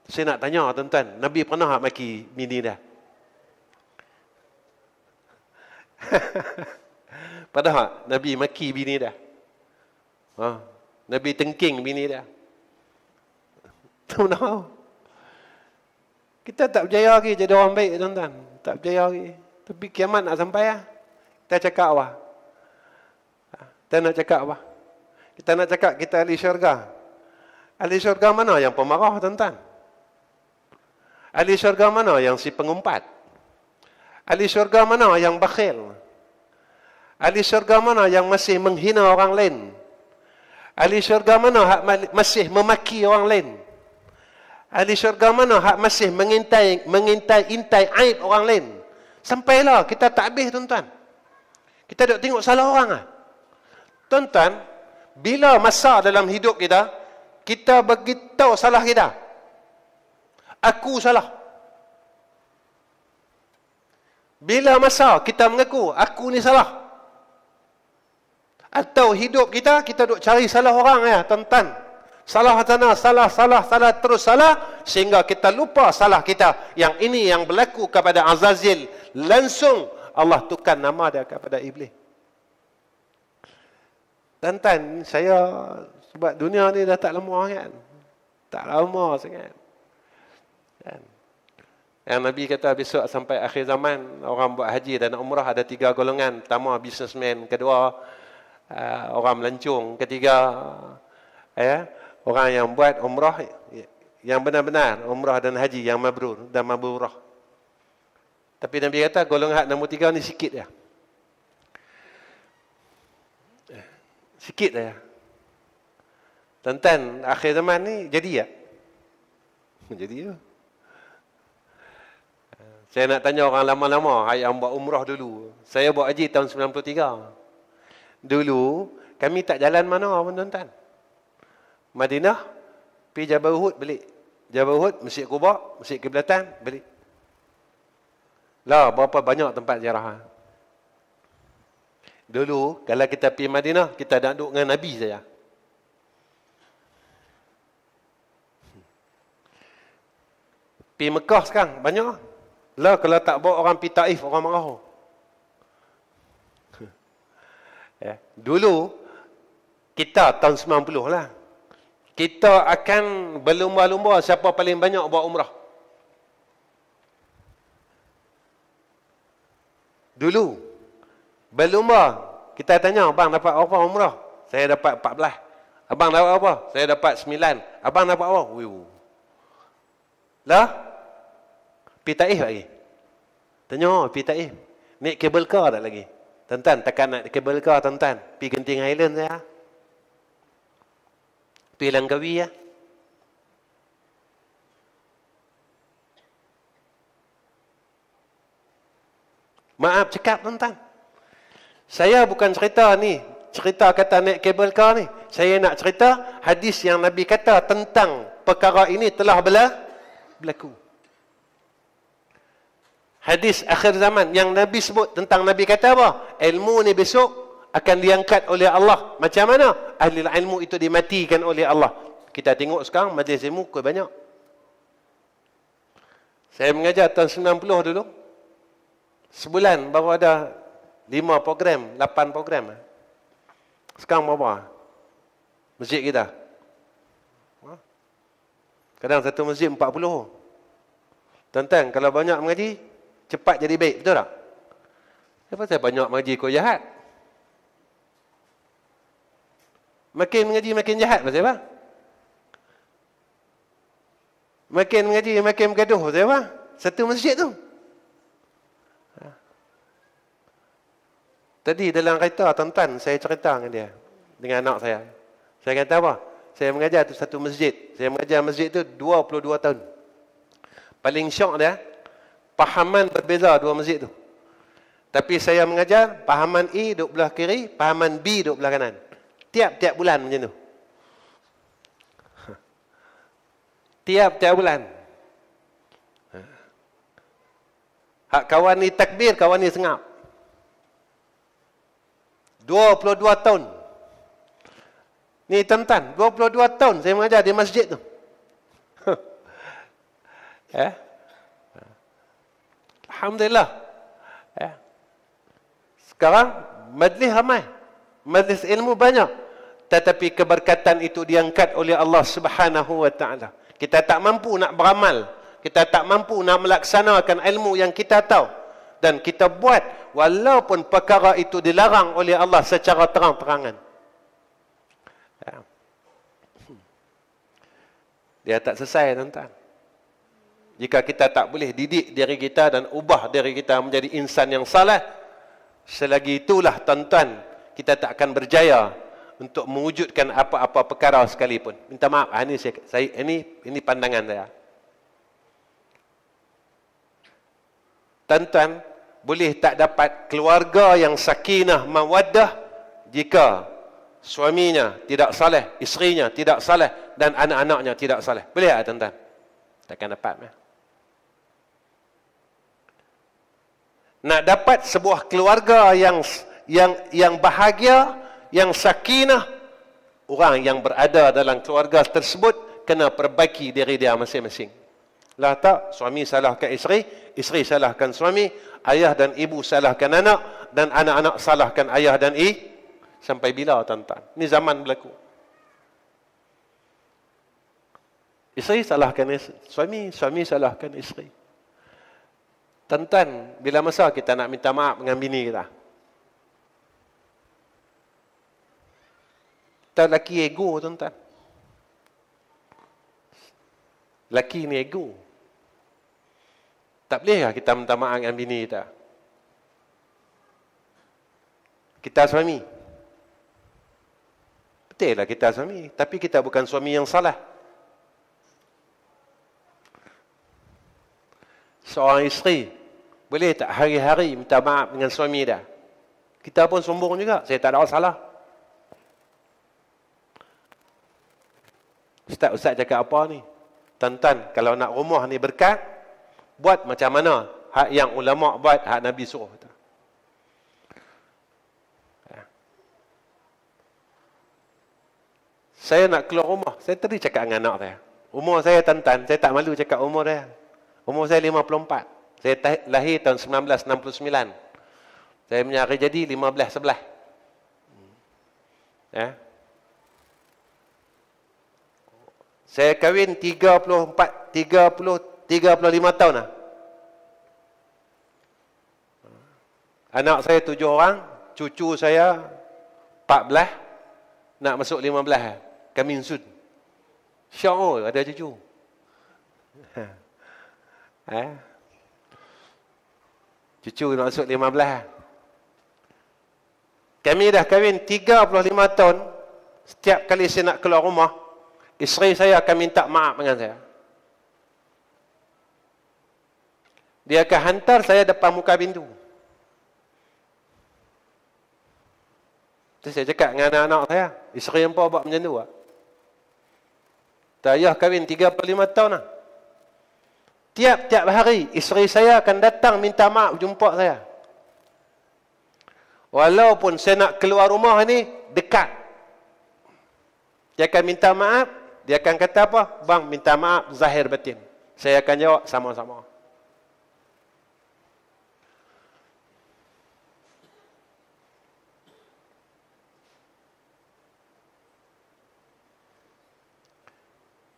Saya nak tanya tuan-tuan, Nabi pernah tak maki bini dah? Padahal Nabi maki bini dah. Nabi tengking bini dah. Tahu. Kita tak berjaya lagi jadi orang baik, tuan-tuan. Tak berjaya lagi. Tapi kiamat nak sampai lah. Kita cakap apa? Kita nak cakap apa? Kita nak cakap kita ahli syurga. Ahli syurga mana yang pemarah, tuan-tuan? Ahli syurga mana yang si pengumpat? Ahli syurga mana yang bakhil? Ahli syurga mana yang masih menghina orang lain? Ahli syurga mana yang masih memaki orang lain? Ahli syurga mana yang masih mengintai aib orang lain? Sampailah, kita tak habis, tuan-tuan. Kita duk tengok salah orang lah. Tuan-tuan, bila masa dalam hidup kita, kita beritahu salah kita. Aku salah. Bila masa kita mengaku, aku ni salah. Atau hidup kita, kita duk cari salah orang ya, tuan-tuan. Salah sana, salah, terus salah. Sehingga kita lupa salah kita. Yang ini yang berlaku kepada Azazil. Langsung Allah tukar nama dia kepada Iblis. Tuan-tuan, saya sebab dunia ni dah tak lama kan. Tak lama sangat. Kan? Yang Nabi kata besok sampai akhir zaman, orang buat haji dan umrah ada 3 golongan. Pertama, businessman. Kedua, orang melancong. Ketiga, orang yang buat umrah yang benar-benar, umrah dan haji yang mabrur dan mabrurah. Tapi Nabi kata golongan nombor 3 ni sikit ya. Sikit ya. Tuan-tuan, akhir zaman ni jadi ya? Jadi ya. Saya nak tanya orang lama-lama yang buat umrah dulu. Saya buat haji tahun 93. Dulu, kami tak jalan mana pun, tuan-tuan. Madinah, pergi Jabal Uhud, balik. Jabal Uhud, Masjid Quba, Masjid Kiblatan, balik. Lah, berapa banyak tempat ziarah. Dulu, kalau kita pergi Madinah, kita nak duduk dengan Nabi saja. Pergi Mekah sekarang, banyak. Lah, kalau tak bawa orang pergi Taif, orang marah. Dulu, kita tahun 90 lah. Kita akan berlumba-lumba siapa paling banyak buat umrah. Dulu, berlumba. Kita tanya, abang dapat apa umrah? Saya dapat 14. Abang dapat apa? Saya dapat 9. Abang dapat apa? Lah? Pergi Taif lagi. Tanya, pergi Taif. Naik kabel car tak lagi? Tuan-tuan, takkan nak kabel car, tuan-tuan. Pergi Genting Highland saya. Pergi Langkawi ya. Maaf cakap, tuan-tuan. Saya bukan cerita ni. Cerita kata naik kabel car ni. Saya nak cerita hadis yang Nabi kata tentang perkara ini telah berlaku. Hadis akhir zaman yang Nabi sebut tentang Nabi kata apa? Ilmu ni besok akan diangkat oleh Allah. Macam mana? Ahli ilmu itu dimatikan oleh Allah. Kita tengok sekarang majlis ilmu kau banyak. Saya mengajar tahun 90 dulu. Sebulan baru ada 5 program, 8 program. Sekarang berapa? Masjid kita. Kadang satu masjid 40. Tuan-tuan, kalau banyak mengaji, cepat jadi baik, betul tak? Kenapa saya banyak mengaji kau jahat? Makin mengaji makin jahat pasal apa? Makin mengaji makin bergaduh pasal apa? Satu masjid tu. Tadi dalam kereta tuan-tuan saya cerita dengan dia, dengan anak saya. Saya kata apa? Saya mengajar tu satu masjid. Saya mengajar masjid tu 22 tahun. Paling syok dia, pahaman berbeza dua masjid tu. Tapi saya mengajar, pahaman A duduk belah kiri, pahaman B duduk belah kanan. Tiap-tiap bulan macam tu. Tiap-tiap bulan. Hak kawan ni takbir, kawan ni sengap. 22 tahun. Ni tuan-tuan, 22 tahun saya mengajar di masjid tu. Alhamdulillah. Sekarang majlis ramai. Majlis ilmu banyak. Tetapi keberkatan itu diangkat oleh Allah Subhanahu wa taala. Kita tak mampu nak beramal, kita tak mampu nak melaksanakan ilmu yang kita tahu, dan kita buat walaupun perkara itu dilarang oleh Allah secara terang-terangan. Dia tak selesai, tuan-tuan. Jika kita tak boleh didik diri kita dan ubah diri kita menjadi insan yang saleh, selagi itulah, tuan-tuan, kita tak akan berjaya untuk mewujudkan apa-apa perkara sekalipun. Minta maaf, ini pandangan saya. Tuan-tuan, boleh tak dapat keluarga yang sakinah mawaddah jika suaminya tidak saleh, isterinya tidak saleh, dan anak-anaknya tidak saleh. Boleh tak, tuan-tuan? Takkan dapat. Nak dapat sebuah keluarga yang bahagia, yang sakinah, orang yang berada dalam keluarga tersebut kena perbaiki diri dia masing-masing. Lah tak, suami salahkan isteri, isteri salahkan suami, ayah dan ibu salahkan anak, dan anak-anak salahkan ayah dan ibu. Sampai bila, tuan-tuan? Ini zaman berlaku. Isteri salahkan suami, suami salahkan isteri. Tuan-tuan, bila masa kita nak minta maaf dengan bini kita? Kita lelaki ego, tuan-tuan. Lelaki ni ego. Tak boleh kita minta maaf dengan bini kita? Kita suami. Betul lah kita suami. Tapi kita bukan suami yang salah. Seorang isteri, boleh tak hari-hari minta maaf dengan suami dia? Kita pun sombong juga. Saya tak ada salah. Ustaz cakap apa ni? Tuan-tuan, kalau nak rumah ni berkat, buat macam mana hak yang ulama buat, hak Nabi suruh. Saya nak keluar rumah, saya tadi cakap dengan anak saya. Umur saya, tuan-tuan, saya tak malu cakap umur saya. Umur saya 54. Saya lahir tahun 1969. Saya punya hari jadi 15/11. Saya kahwin 35 tahun lah. Anak saya 7 orang, cucu saya 14, nak masuk 15. Coming soon. Syok ada cucu. Cucu nak masuk 15. Kami dah kahwin 35 tahun. Setiap kali saya nak keluar rumah, isteri saya akan minta maaf dengan saya. Dia akan hantar saya depan muka pintu. Terus saya cakap dengan anak-anak saya, isteri hampa buat macam tu. Saya kahwin 35 tahun lah. Tiap-tiap hari, isteri saya akan datang minta maaf jumpa saya. Walaupun saya nak keluar rumah ni, dekat. Dia akan minta maaf, dia akan kata apa? Bang, minta maaf zahir batin. Saya akan jawab sama-sama.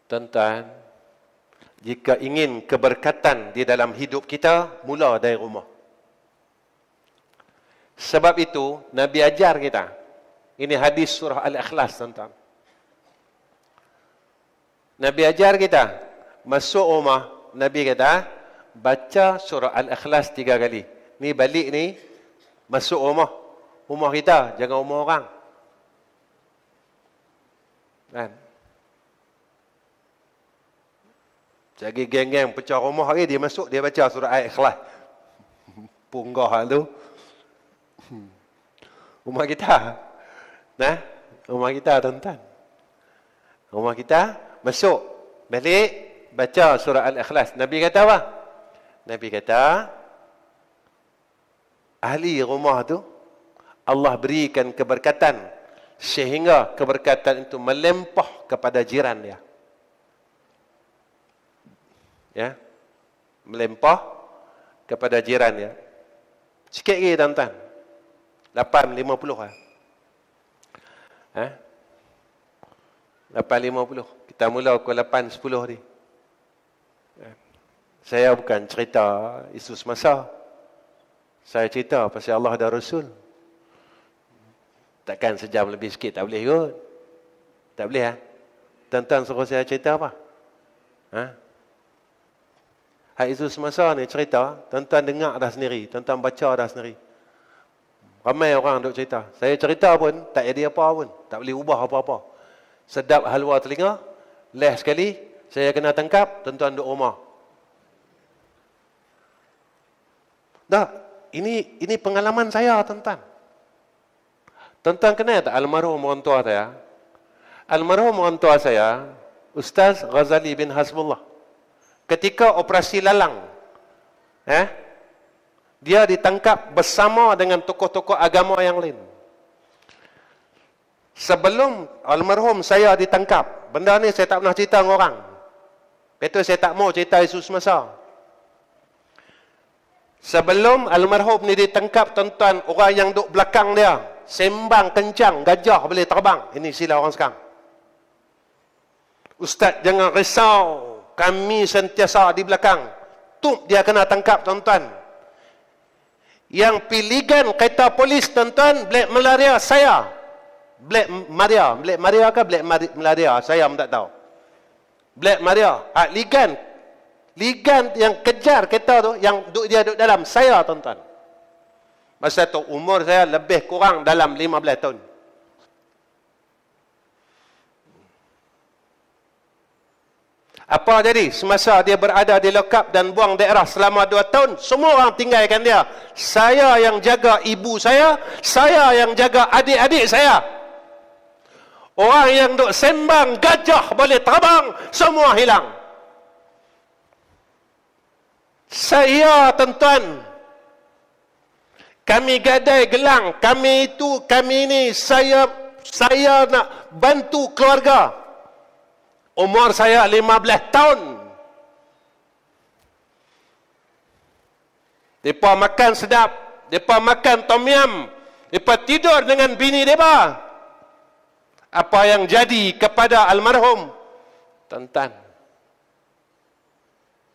Tuan-tuan, jika ingin keberkatan di dalam hidup kita, mula dari rumah. Sebab itu, Nabi ajar kita. Ini hadis surah Al-Ikhlas, tuan-tuan. Nabi ajar kita, masuk rumah, Nabi kata, baca surah Al-Ikhlas 3 kali. Ni balik ni, masuk rumah. Rumah kita, jangan rumah orang. Kan? Jadi geng-geng pecah rumah lagi, dia masuk, dia baca surah Al-Ikhlas. Punggah tu. Rumah kita. Nah, rumah kita tuan-tuan. Rumah kita masuk, balik, baca surah Al-Ikhlas. Nabi kata apa? Nabi kata, ahli rumah tu, Allah berikan keberkatan, sehingga keberkatan itu melempah kepada jiran dia. Ya, melempah kepada jiran dia. Sikit lagi tuan-tuan. 8.50 lah. 8.50. Kita mula pukul 8.10 ni. Saya bukan cerita isu semasa. Saya cerita pasal Allah dan Rasul. Takkan sejam lebih sikit tak boleh kot. Tak boleh ha? Tuan-tuan suruh saya cerita apa? Hak isu semasa ni cerita, tuan-tuan dengar dah sendiri, tuan-tuan baca dah sendiri. Ramai orang duk cerita. Saya cerita pun tak jadi apa pun, tak boleh ubah apa-apa. Sedap halwa telinga, leh sekali, saya kena tangkap, tuan-tuan duk rumah. Dah, ini pengalaman saya, tuan-tuan. Tuan-tuan kenal tak almarhum orang tua saya? Almarhum orang tua saya, Ustaz Ghazali bin Hasbullah. Ketika operasi lalang, dia ditangkap bersama dengan tokoh-tokoh agama yang lain. Sebelum almarhum saya ditangkap, benda ni saya tak pernah cerita dengan orang. Betul saya tak mau cerita isu semasa. Sebelum almarhum ni ditangkap, tuan-tuan, orang yang duduk belakang dia sembang kencang, gajah boleh terbang. Ini sila orang sekarang. Ustaz jangan risau, kami sentiasa di belakang. Tup dia kena tangkap, tuan-tuan. Yang pilihan kereta polis, tuan-tuan, Black Malaria saya. Black Maria ke Black Malaria? Saya pun tak tahu. Black Maria. Ligan yang kejar kereta tu, yang dia duduk dalam, saya, tuan-tuan. Masa tu umur saya lebih kurang dalam 15 tahun. Apa jadi? Semasa dia berada di lokap dan buang daerah selama 2 tahun, semua orang tinggalkan dia. Saya yang jaga ibu saya yang jaga adik-adik saya. Orang yang duk sembang gajah boleh terbang, semua hilang. Saya, tuan-tuan, kami gadai gelang, kami ini, saya nak bantu keluarga. Umur saya 15 tahun. Mereka makan sedap, mereka makan tom yum, mereka tidur dengan bini mereka. Apa yang jadi kepada almarhum? Tuan-tuan,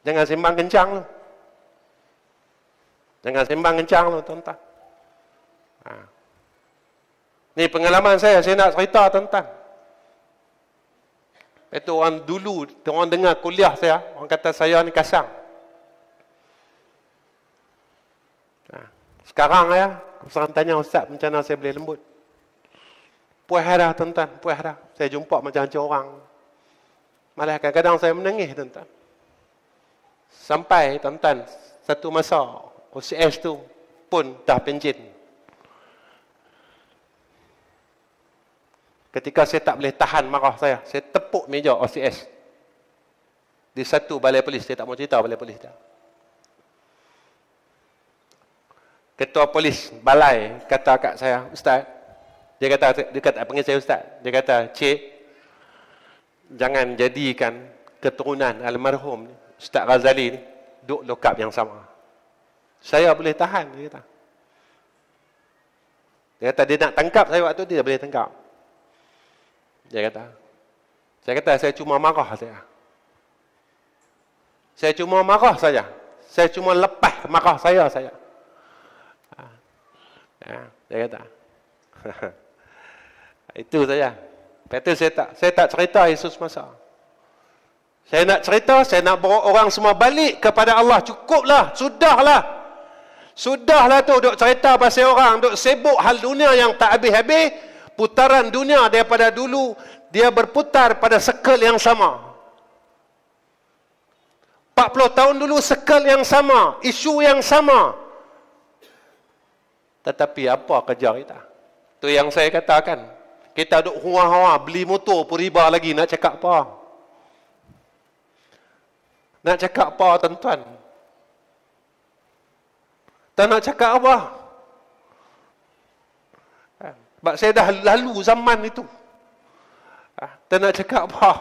jangan sembang kencang lu. Jangan sembang kencang lu, tuan-tuan. Ni pengalaman saya nak cerita, tuan-tuan. Itu orang dulu, orang dengar kuliah saya, orang kata saya ni kasar. Sekarang ya, sekarang tanya Ustaz macam mana saya boleh lembut. Puas dah, tuan-tuan, puas dah. Saya jumpa macam-macam orang. Malah kadang-kadang saya menangis, tuan-tuan. Sampai, tuan-tuan, satu masa OCS tu pun dah pencin. Ketika saya tak boleh tahan marah saya tepuk meja OCS. Di satu balai polis, saya tak mau cerita balai polis dah. Ketua polis balai kata kat saya, Ustaz, dia kata panggil saya Ustaz. Dia kata, Cik, jangan jadikan keturunan almarhum Ustaz Ghazali ni duduk lokap yang sama. Saya boleh tahan, dia kata. Dia kata dia nak tangkap saya waktu dia boleh tangkap. Dia kata, saya cuma marah saya. Saya cuma marah saja. Saya cuma lepas marah saya. Dia kata. Itu saja. Betul saya tak cerita Yesus masa. Saya nak cerita, saya nak bawa orang semua balik kepada Allah. Cukuplah, sudahlah tu duk cerita pasal orang duk sibuk hal dunia yang tak habis-habis. Putaran dunia daripada dulu, dia berputar pada sekal yang sama. 40 tahun dulu sekal yang sama, isu yang sama. Tetapi apa kerja kita? Tu yang saya katakan. Kita duk hua-hua beli motor pun riba lagi, nak cakap apa? Nak cakap apa, tuan-tuan? Tak nak cakap apa? Sebab saya dah lalu zaman itu. Tak nak cakap apa?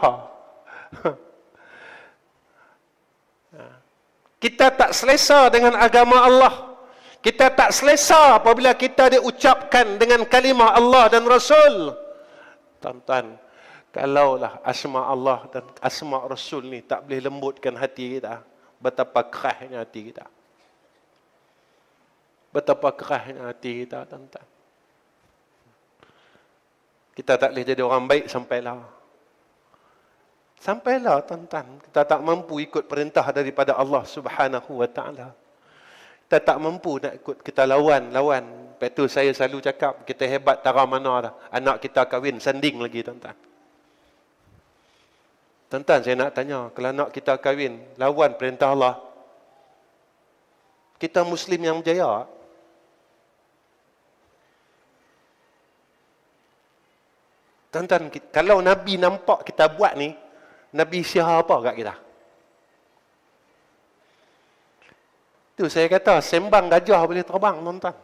Kita tak selesa dengan agama Allah. Kita tak selesa apabila kita diucapkan dengan kalimah Allah dan Rasul. Tuan-tuan, kalaulah asma Allah dan asma Rasul ni tak boleh lembutkan hati kita, betapa kerasnya hati kita. Betapa kerasnya hati kita, tuan-tuan. Kita tak boleh jadi orang baik sampailah. Sampailah, tuan-tuan. Kita tak mampu ikut perintah daripada Allah Subhanahu wa ta'ala. Kita tak mampu nak ikut, kita lawan. Lepas tu saya selalu cakap, kita hebat tara mana dah. Anak kita kahwin, sanding lagi, tuan-tuan. Tuan-tuan, saya nak tanya, kalau anak kita kahwin, lawan perintah Allah, kita Muslim yang berjaya? Tuan-tuan, kalau Nabi nampak kita buat ni, Nabi siapa apa kat kita? Tu saya kata, sembang gajah boleh terbang, tuan-tuan.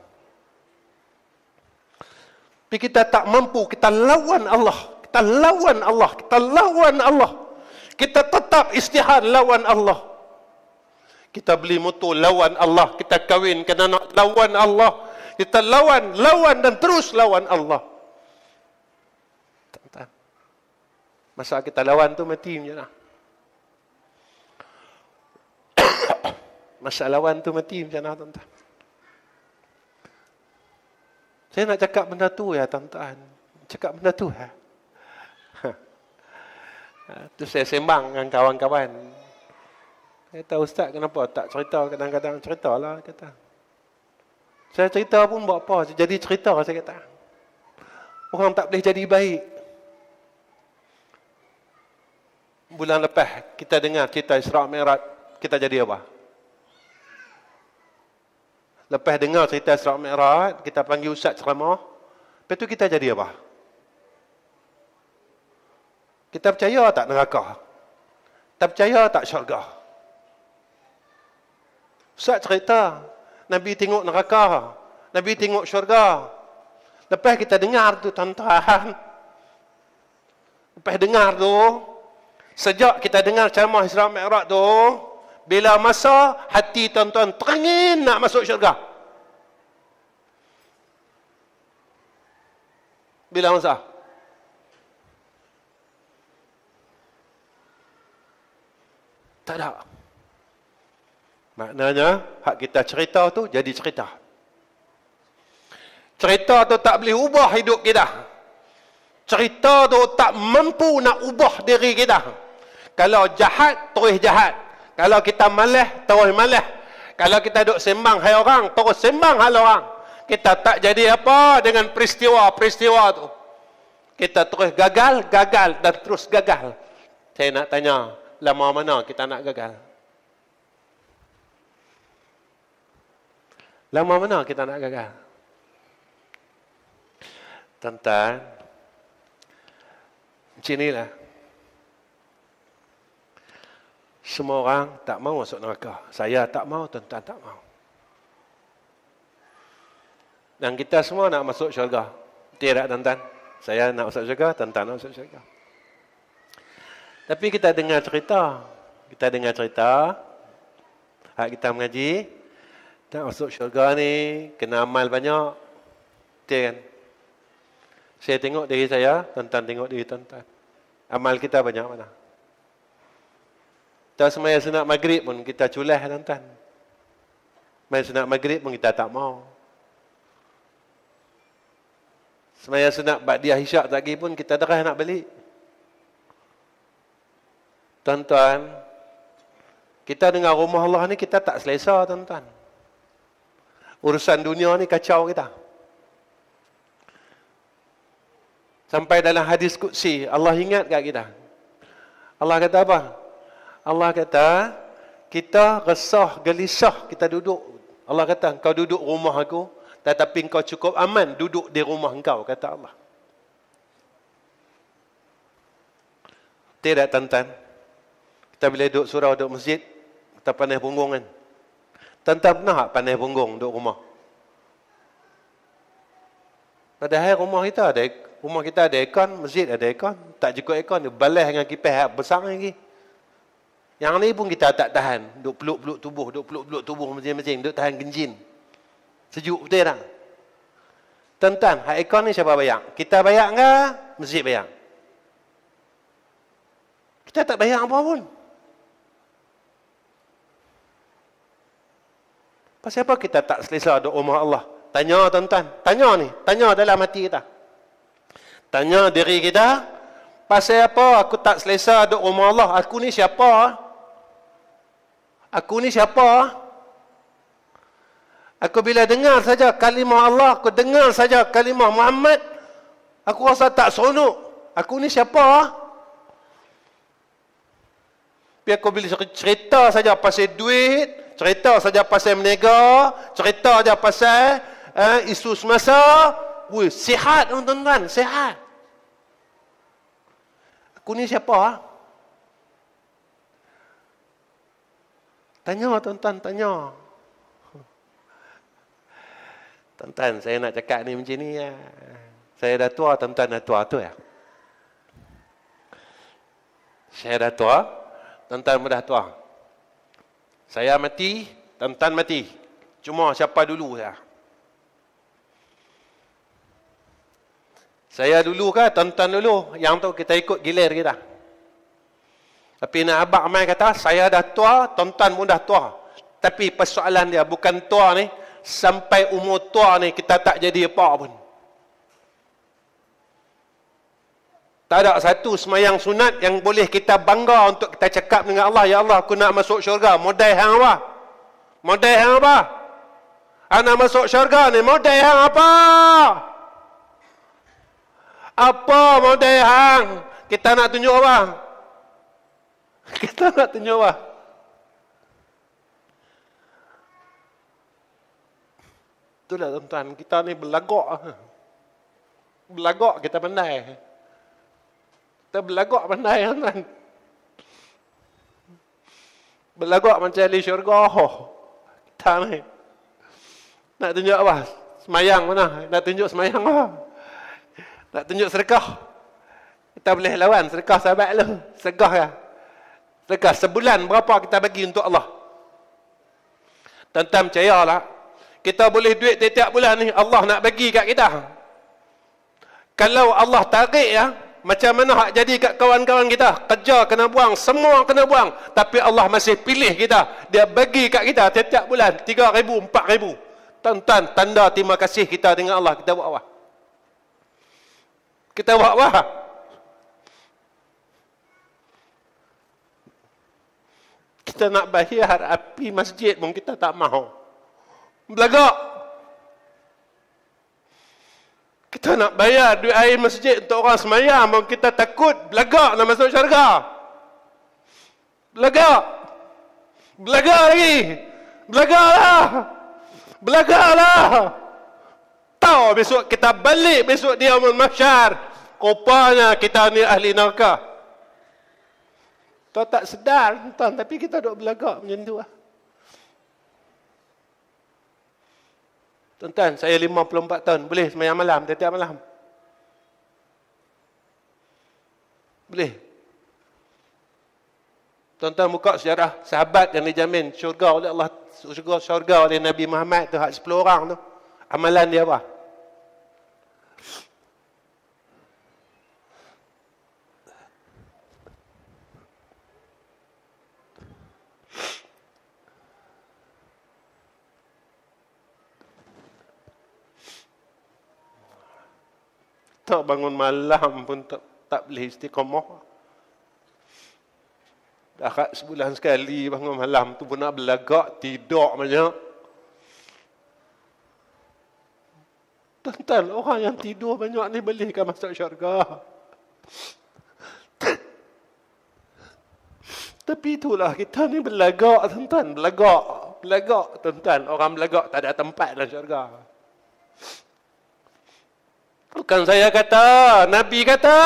Tapi kita tak mampu, kita lawan Allah. Kita lawan Allah. Kita lawan Allah. Kita tetap istihad lawan Allah. Kita beli motor lawan Allah. Kita kahwin kena nak lawan Allah. Kita lawan dan terus lawan Allah. Tuan-tuan, masa kita lawan tu mati je lah. Masa lawan tu mati macam mana, tuan-tuan? Saya nak cakap benda tu ya, tuan-tuan. Cakap benda tu ya. Tu saya sembang dengan kawan-kawan. Saya kata, Ustaz kenapa tak cerita? Kadang-kadang ceritalah, kata. Saya cerita pun buat apa? Jadi cerita, saya kata. Orang tak boleh jadi baik. Bulan lepas, kita dengar cerita Isra' Mi'raj. Kita jadi apa? Lepas dengar cerita Isra' Mi'raj, kita panggil Ustaz ceramah. Lepas tu kita jadi apa? Kita percaya tak neraka? Kita percaya tak syurga? Ustaz cerita, Nabi tengok neraka, Nabi tengok syurga. Lepas kita dengar tu, tuan-tuan. Lepas dengar tu, sejak kita dengar ceramah Isra' Mi'raj tu, bila masa hati tuan-tuan teringin nak masuk syurga. Bila masa? Tak ada. Maknanya, hak kita cerita tu jadi cerita. Cerita tu tak boleh ubah hidup kita. Cerita tu tak mampu nak ubah diri kita. Kalau jahat, terus jahat. Kalau kita malas, terus malas. Kalau kita duk sembang hai orang, terus sembang hal orang. Kita tak jadi apa dengan peristiwa-peristiwa tu. Kita terus gagal dan terus gagal. Saya nak tanya, lama mana kita nak gagal? Lama mana kita nak gagal? Tuan-tuan, macam inilah. Semua orang tak mau masuk neraka. Saya tak mau, tuan-tuan tak mau. Dan kita semua nak masuk syurga. Tidak, tuan-tuan? Saya nak masuk syurga, tuan-tuan nak masuk syurga. Tapi kita dengar cerita. Kita dengar cerita. Hak kita mengaji. Nak masuk syurga ni, kena amal banyak. Betul kan? Saya tengok diri saya, tuan-tuan tengok diri tuan-tuan. Amal kita banyak mana? Kita semaya sunat maghrib pun kita culah, tuan-tuan. Semaya sunat maghrib pun kita tak mau. Semaya sunat ba'diyah isyak lagi pun kita derah nak balik. Tuan-tuan, kita dengar rumah Allah ni kita tak selesa, tuan-tuan. Urusan dunia ni kacau kita. Sampai dalam hadis Qudsi, Allah ingat kat kita. Allah kata apa? Allah kata, kita resah, gelisah, kita duduk. Allah kata, kau duduk rumah aku, Tetapi engkau cukup aman duduk di rumah engkau, kata Allah. Tidak, tuan-tuan. Kita bila duduk surau, duduk masjid, kita pandai punggung kan. Tuan-tuan pernah tak pandai punggung duduk rumah? Padahal rumah kita ada aircon, masjid ada aircon. Tak cukup aircon, dia balas dengan kipas besar lagi. Yang ni pun kita tak tahan. Duduk peluk-peluk tubuh masing-masing. Duduk tahan genjin. Sejuk betul tak? Tuan-tuan, aircon ni siapa bayar? Kita bayar ke? Masjid bayar? Kita tak bayar apa pun. Pasal apa kita tak selesa duduk rumah Allah? Tanya tuan-tuan. Tanya dalam hati kita. Tanya diri kita. Pasal apa aku tak selesa duduk rumah Allah? Aku ni siapa? Aku ni siapa? Aku bila dengar saja kalimah Allah, aku dengar saja kalimah Muhammad, aku rasa tak seronok. Aku ni siapa? Biar aku bila cerita saja pasal duit, cerita saja pasal menega, cerita saja pasal isu semasa, sihat tuan-tuan, sihat. Aku ni siapa? Tanya tuan-tuan, tanya. Tuan-tuan, saya nak cakap ni macam ni ya. Saya dah tua, tuan-tuan dah tua tu ya. Saya dah tua, tuan-tuan pun dah tua. Saya mati, tuan-tuan mati. Cuma siapa dulu ya? Saya dulu ke, tuan-tuan dulu? Yang tu kita ikut gilir kita. Tapi nak abang mai kata, saya dah tua, tuan-tuan pun dah tua. Tapi persoalan dia bukan tua ni, sampai umur tua ni kita tak jadi apa pun. Tak ada satu semayang sunat yang boleh kita bangga untuk kita cakap dengan Allah, ya Allah, aku nak masuk syurga. Modal hang apa? Modal hang apa? Aku nak masuk syurga ni, modal hang apa? Apa modal hang? Kita nak tunjuk apa? Kita nak tunjuk apa? Itulah tuan-tuan, kita ni berlagak. Berlagak kita pandai. Kita berlagak pandai tuan-tuan. Berlagak macam ahli syurga. Kita ni. Nak tunjuk apa? Semayang mana? Nak tunjuk semayang apa? Nak tunjuk sedekah. Kita boleh lawan sedekah sahabat lu. Sedekah ya. Sedekah sebulan berapa kita bagi untuk Allah. Tuan-tuan percayalah. Kita boleh duit tiap-tiap bulan ni, Allah nak bagi kat kita. Kalau Allah tarik ya, macam mana hak jadi kat kawan-kawan kita? Kerja kena buang, semua kena buang. Tapi Allah masih pilih kita. Dia bagi kat kita tiap-tiap bulan, 3,000, 4,000. Tuan-tuan, tanda terima kasih kita dengan Allah. Kita buat apa? Kita buat apa? Kita nak bayar api masjid pun kita tak mahu. Belagak. Kita nak bayar duit air masjid untuk orang semayang pun kita takut belagak nak masuk syurga. Belagak. Belagak lagi. Belagaklah. Belagaklah. Tahu besok kita balik besok dia yaumul mahsyar. Rupanya kita ni ahli neraka. Tuan tak sedar tuan, tapi kita duk belagak macam tu lah. Tuan-tuan, saya 54 tahun. Boleh semayang malam, tiap-tiap malam? Boleh. Tuan-tuan buka sejarah sahabat yang dijamin syurga oleh Allah, syurga oleh Nabi Muhammad tu, hak 10 orang tu. Amalan dia apa? Tak bangun malam pun tak boleh istiqamah. Dah kat sebulan sekali bangun malam tu pun nak belagak, tidur banyak. Tuan-tuan, orang yang tidur banyak ni bolehkah masuk syurga? Tapi itulah kita ni belagak tuan-tuan, belagak. Belagak tuan-tuan, orang belagak tak ada tempat dalam syurga. Bukan saya kata, Nabi kata.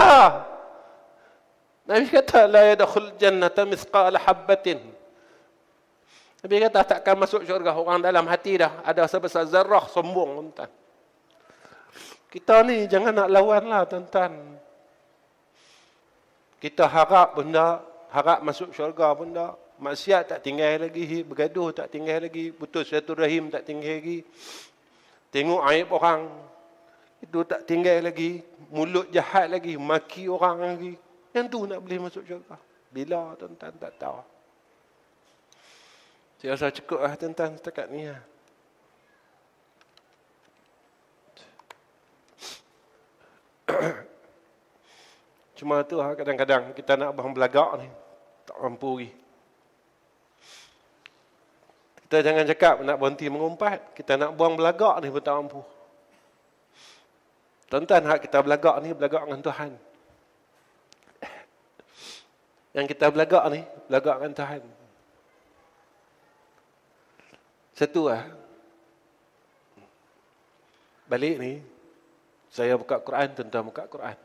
Nabi kata, la yadkhul jannata mithqala habbatin. Nabi kata, takkan masuk syurga orang dalam hati dah ada sebesar zarah sombong, tuan. Kita ni jangan nak lawan lah, tuan-tuan. Kita harap benda, harap masuk syurga benda. Maksiat tak tinggal lagi, bergaduh tak tinggal lagi, putus silaturahim tak tinggal lagi. Tengok aib orang, itu tak tinggal lagi. Mulut jahat lagi, maki orang lagi. Yang tu nak boleh masuk syurga. Bila, tuan-tuan, tak tahu. Saya rasa cukup lah, tuan-tuan, setakat ni lah. Cuma tu lah, kadang-kadang kita nak abang belagak ni, tak mampu lagi. Kita jangan cakap nak berhenti mengumpat. Kita nak buang belagak ni pun tak mampu. Tuan-tuan, hak kita belagak ni, belagak dengan Tuhan. Yang kita belagak ni, belagak dengan Tuhan. Satu lah. Balik ni, saya buka Quran, tuan-tuan buka Quran.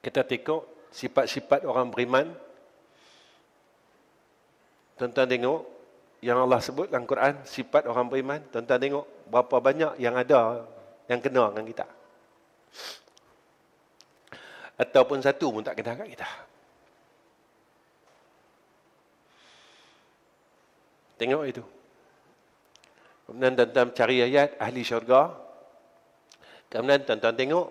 Kita tengok sifat-sifat orang beriman. Tuan-tuan tengok yang Allah sebut dalam Quran, sifat orang beriman. Tuan-tuan tengok berapa banyak yang ada yang kena dengan kita. Ataupun satu pun tak kena kat kita. Tengok itu. Kemudian tuan-tuan cari ayat ahli syurga. Kemudian tuan-tuan tengok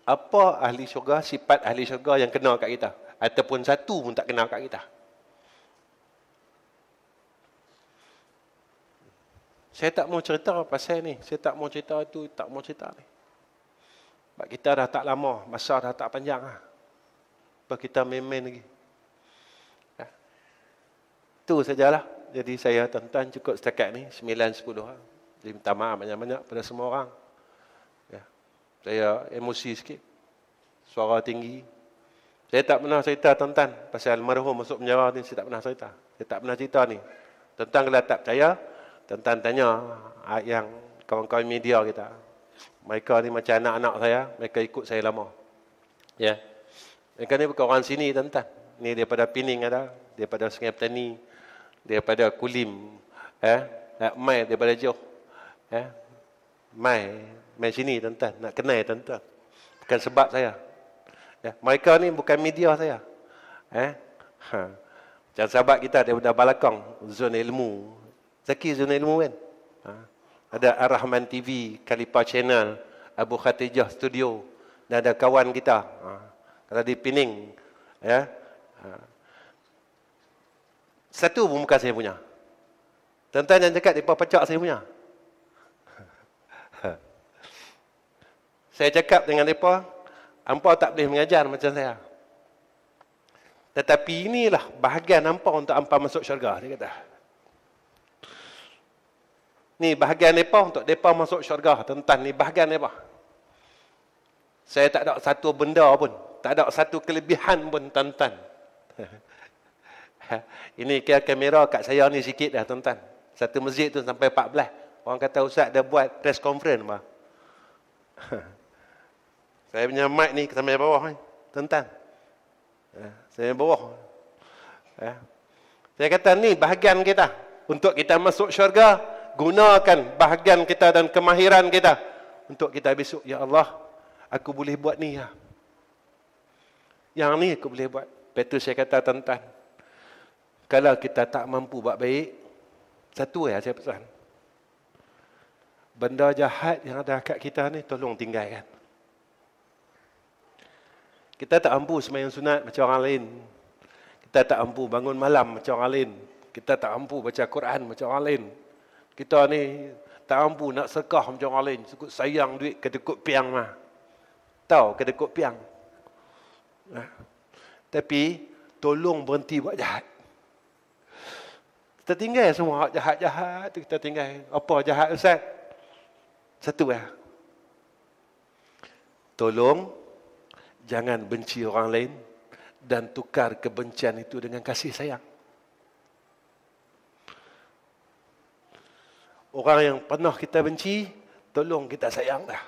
apa ahli syurga, sifat ahli syurga yang kena kat kita. Ataupun satu pun tak kena kat kita. Saya tak mau cerita pasal ni. Saya tak mau cerita tu, tak mau cerita ni. Sebab kita dah tak lama, masa dah tak panjang lah. Sebab kita main-main lagi. Itu sajalah. Jadi saya tuan-tuan cukup setakat ni, 9-10 lah. Jadi minta maaf banyak-banyak pada semua orang. Ya. Saya emosi sikit. Suara tinggi. Saya tak pernah cerita tuan-tuan pasal almarhum masuk penjara ni, saya tak pernah cerita. Saya tak pernah cerita ni. Tuan-tuan kalau tak percaya, tuan-tuan tanya yang kawan-kawan media kita. Mereka ni macam anak-anak saya, mereka ikut saya lama. Ya. Mereka ni bukan orang sini tuan-tuan. Ni daripada Pening ada, daripada Sungai Petani, daripada Kulim, mai daripada Johor, mai sini tuan-tuan, nak kenal tuan-tuan. Bukan sebab saya. Ya, mereka ni bukan media saya. Macam sahabat kita daripada Balakang, zon ilmu. Zaki zon ilmu kan. Ada Ar-Rahman TV, Khalifah Channel, Abu Khatijah Studio, dan ada kawan kita. Kalau di Pening, ya. Satu pun bukan saya punya. Tuan-tuan yang cakap mereka pecah saya punya. Saya cakap dengan mereka, hampa tak boleh mengajar macam saya. Tetapi inilah bahagian hampa untuk hampa masuk syurga, dia kata. Ni bahagian mereka untuk mereka masuk syurga. Tuan-tuan, ni bahagian mereka. Saya tak ada satu benda pun. Tak ada satu kelebihan pun, tuan-tuan. Ini kira kamera kat saya ni sikit dah, tuan-tuan. Satu masjid tu sampai 14. Orang kata ustaz dah buat press conference bah. Saya punya mic ni sampai bawah ni, tuan-tuan. Saya bawah. Saya kata ni bahagian kita untuk kita masuk syurga, gunakan bahagian kita dan kemahiran kita untuk kita besok, ya Allah, aku boleh buat ni ya. Yang ni aku boleh buat. Betul saya kata tuan-tuan. Kalau kita tak mampu buat baik, satu ya saya pesan. Benda jahat yang ada kat kita ni, tolong tinggalkan. Kita tak mampu sembahyang sunat macam orang lain. Kita tak mampu bangun malam macam orang lain. Kita tak mampu baca Quran macam orang lain. Kita ni tak mampu nak sedekah macam orang lain. Cukup sayang duit kedekut piang mah. Tahu kedekut piang. Tapi tolong berhenti buat jahat. Kita tinggal semua jahat-jahat tu kita tinggal. Apa jahat ustaz? Satu ya. Tolong jangan benci orang lain dan tukar kebencian itu dengan kasih sayang. Orang yang pernah kita benci, tolong kita sayang dah.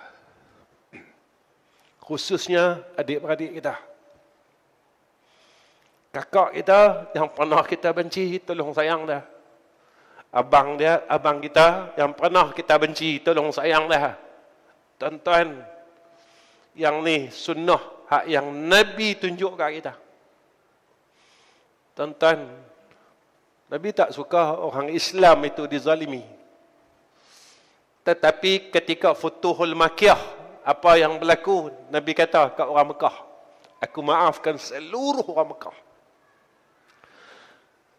Khususnya adik-beradik kita. Kakak kita yang pernah kita benci, tolong sayang dah. Abang kita yang pernah kita benci, tolong sayang dah. Tuan-tuan, yang ni sunnah hak yang Nabi tunjuk kat kita. Tuan-tuan, Nabi tak suka orang Islam itu dizalimi. Tetapi ketika Futuhul Makkiyah, apa yang berlaku, Nabi kata kat orang Mekah, aku maafkan seluruh orang Mekah.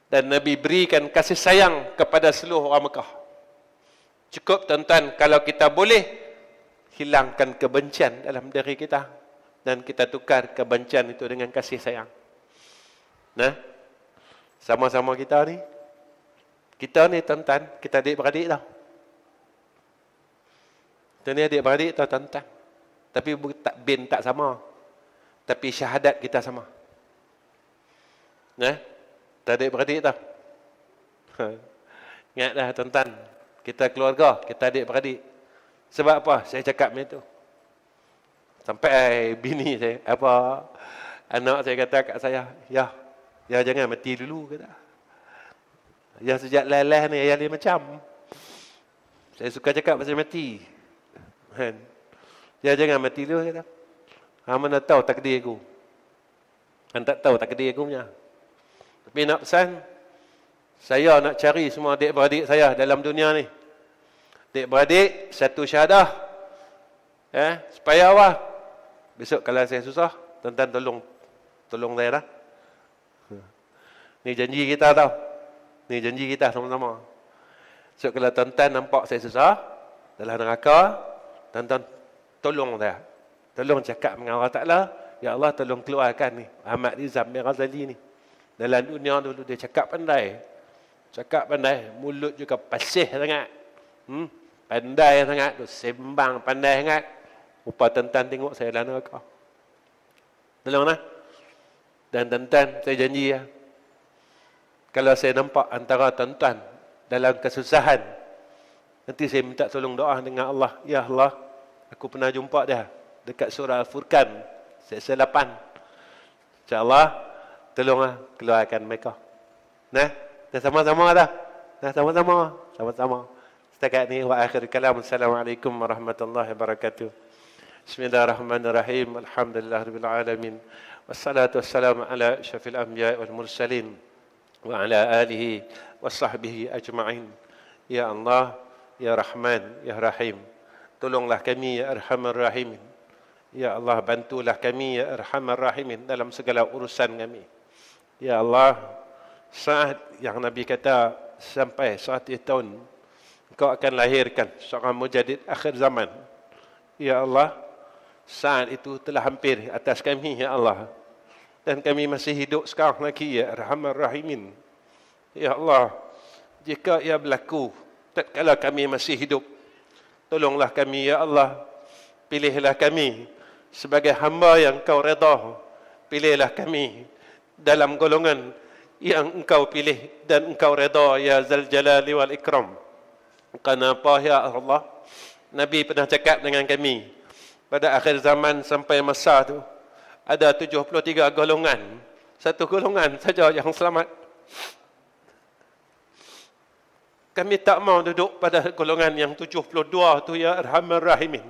Dan Nabi berikan kasih sayang kepada seluruh orang Mekah. Cukup tuan-tuan, kalau kita boleh hilangkan kebencian dalam diri kita, dan kita tukar kebencian itu dengan kasih sayang. Nah, sama-sama kita ni tuan-tuan, kita adik-beradik tau. Kita ni adik-beradik tau tuan-tuan. Tapi bin tak sama. Tapi syahadat kita sama. Nah, kita adik-beradik tau. Ingat dah tuan-tuan, kita keluarga, kita adik-beradik. Sebab apa saya cakap macam tu? Sampai bini saya, anak saya kata kat saya, ya jangan mati dulu, kata. Ya sejak lelah ni, ayah dia macam. Saya suka cakap pasal mati. Kan? Ya jangan mati dulu, kata. Mana tahu takdir aku. Kan tak tahu takdir aku punya. Tapi nak pesan, saya nak cari semua adik-beradik saya dalam dunia ni. Adik-beradik, satu syahadah. Supaya apa? Besok kalau saya susah, tuan-tuan tolong saya dah. Ni janji kita tau. Ni janji kita sama-sama. So kalau tuan-tuan nampak saya susah dalam neraka, tuan-tuan tolong saya. Tolong cakap dengan Allah Ta'ala, ya Allah tolong keluarkan ni Ahmad Nizam Ghazali ni. Dalam dunia dulu dia cakap pandai. Mulut juga pasih sangat. Pandai sangat, sembang pandai sangat. Rupa tuan-tuan tengok saya dalam neraka. Tolonglah. Dan tuan-tuan, saya janji ya, kalau saya nampak antara tuan-tuan dalam kesusahan, nanti saya minta tolong doa dengan Allah. Ya Allah, aku pernah jumpa dia dekat surah Al-Furqan, seksa 8. InsyaAllah, tolonglah keluarkan mereka. Nah, dah sama-sama dah. Sama-sama. Setakat ni, wa akhir kalam. Assalamualaikum warahmatullahi wabarakatuh. Bismillahirrahmanirrahim. Alhamdulillahirabbil alamin. Wassalatu wassalamu ala asyrafil anbiya'i wal mursalin wa ala alihi wa sahbihi ajma'in. Ya Allah, Ya Rahman, Ya Rahim, tolonglah kami ya Arhamar Rahimin. Ya Allah, bantulah kami ya Arhamar Rahimin dalam segala urusan kami. Ya Allah, saat yang Nabi kata sampai saat itu Engkau akan lahirkan seorang mujadid akhir zaman. Ya Allah, saat itu telah hampir atas kami ya Allah. Dan kami masih hidup sekarang lagi ya Arhamar Rahimin. Ya Allah, jika ia berlaku tatkala kami masih hidup, tolonglah kami ya Allah. Pilihlah kami sebagai hamba yang Engkau redha. Pilihlah kami dalam golongan yang Engkau pilih dan Engkau redha ya Zal Jalali wal Ikram. Kenapa ya Allah? Nabi pernah cakap dengan kami, pada akhir zaman sampai masa tu ada 73 golongan. Satu golongan saja yang selamat. Kami tak mau duduk pada golongan yang 72 tu ya Arhamar Rahimin.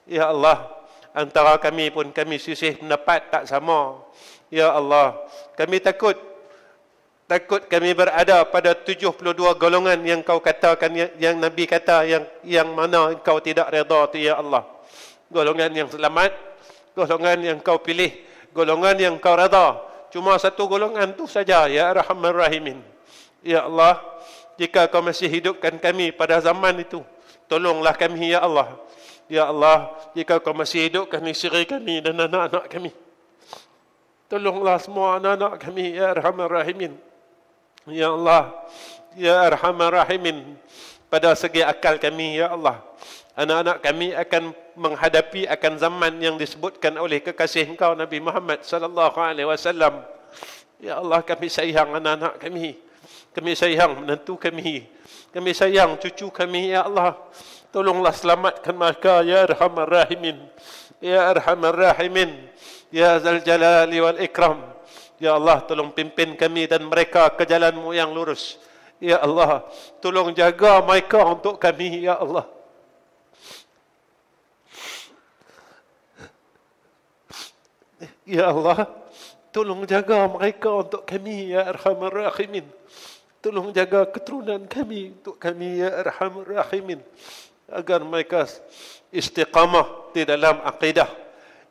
Ya Allah, antara kami pun kami sisih pendapat tak sama. Ya Allah, kami takut kami berada pada 72 golongan yang Kau katakan, yang Nabi kata, yang mana Kau tidak redha tu ya Allah. Golongan yang selamat, golongan yang Kau pilih, golongan yang Kau redha. Cuma satu golongan tu saja ya Arhamar Rahimin. Ya Allah, jika Kau masih hidupkan kami pada zaman itu, tolonglah kami ya Allah. Ya Allah, jika Kau masih hidupkan isteri kami dan anak-anak kami, tolonglah semua anak-anak kami ya Arhamar Rahimin. Ya Allah, ya Arhamar Rahimin, pada segi akal kami ya Allah, anak-anak kami akan menghadapi akan zaman yang disebutkan oleh kekasih Engkau Nabi Muhammad sallallahu alaihi wasallam. Ya Allah, kami sayang anak-anak kami sayang menantu kami sayang cucu kami ya Allah. Tolonglah selamatkan mereka, ya Arhamar Rahimin. Ya Arhamar Rahimin. Ya Zal Jalali wal Ikram. Ya Allah, tolong pimpin kami dan mereka ke jalan-Mu yang lurus. Ya Allah, tolong jaga mereka untuk kami, ya Allah. Ya Allah, tolong jaga mereka untuk kami, ya Arhamar Rahimin. Tolong jaga keturunan kami untuk kami, ya Arhamar Rahimin. Agar mereka istiqamah di dalam akidah,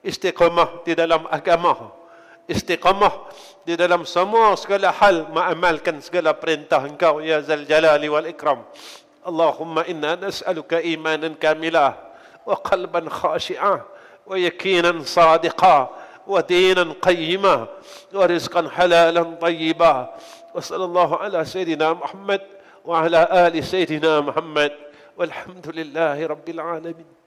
istiqamah di dalam agama, istiqamah di dalam semua segala hal, mengamalkan segala perintah Engkau, ya Zal Jalali wal Ikram. Allahumma inna nas'aluka imanan kamilah, wa qalban khashi'ah, wa yakinan sadiqah, ودينا قيما ورزقا حلالا طيبا وصلى الله على سيدنا محمد وعلى آل سيدنا محمد والحمد لله رب العالمين.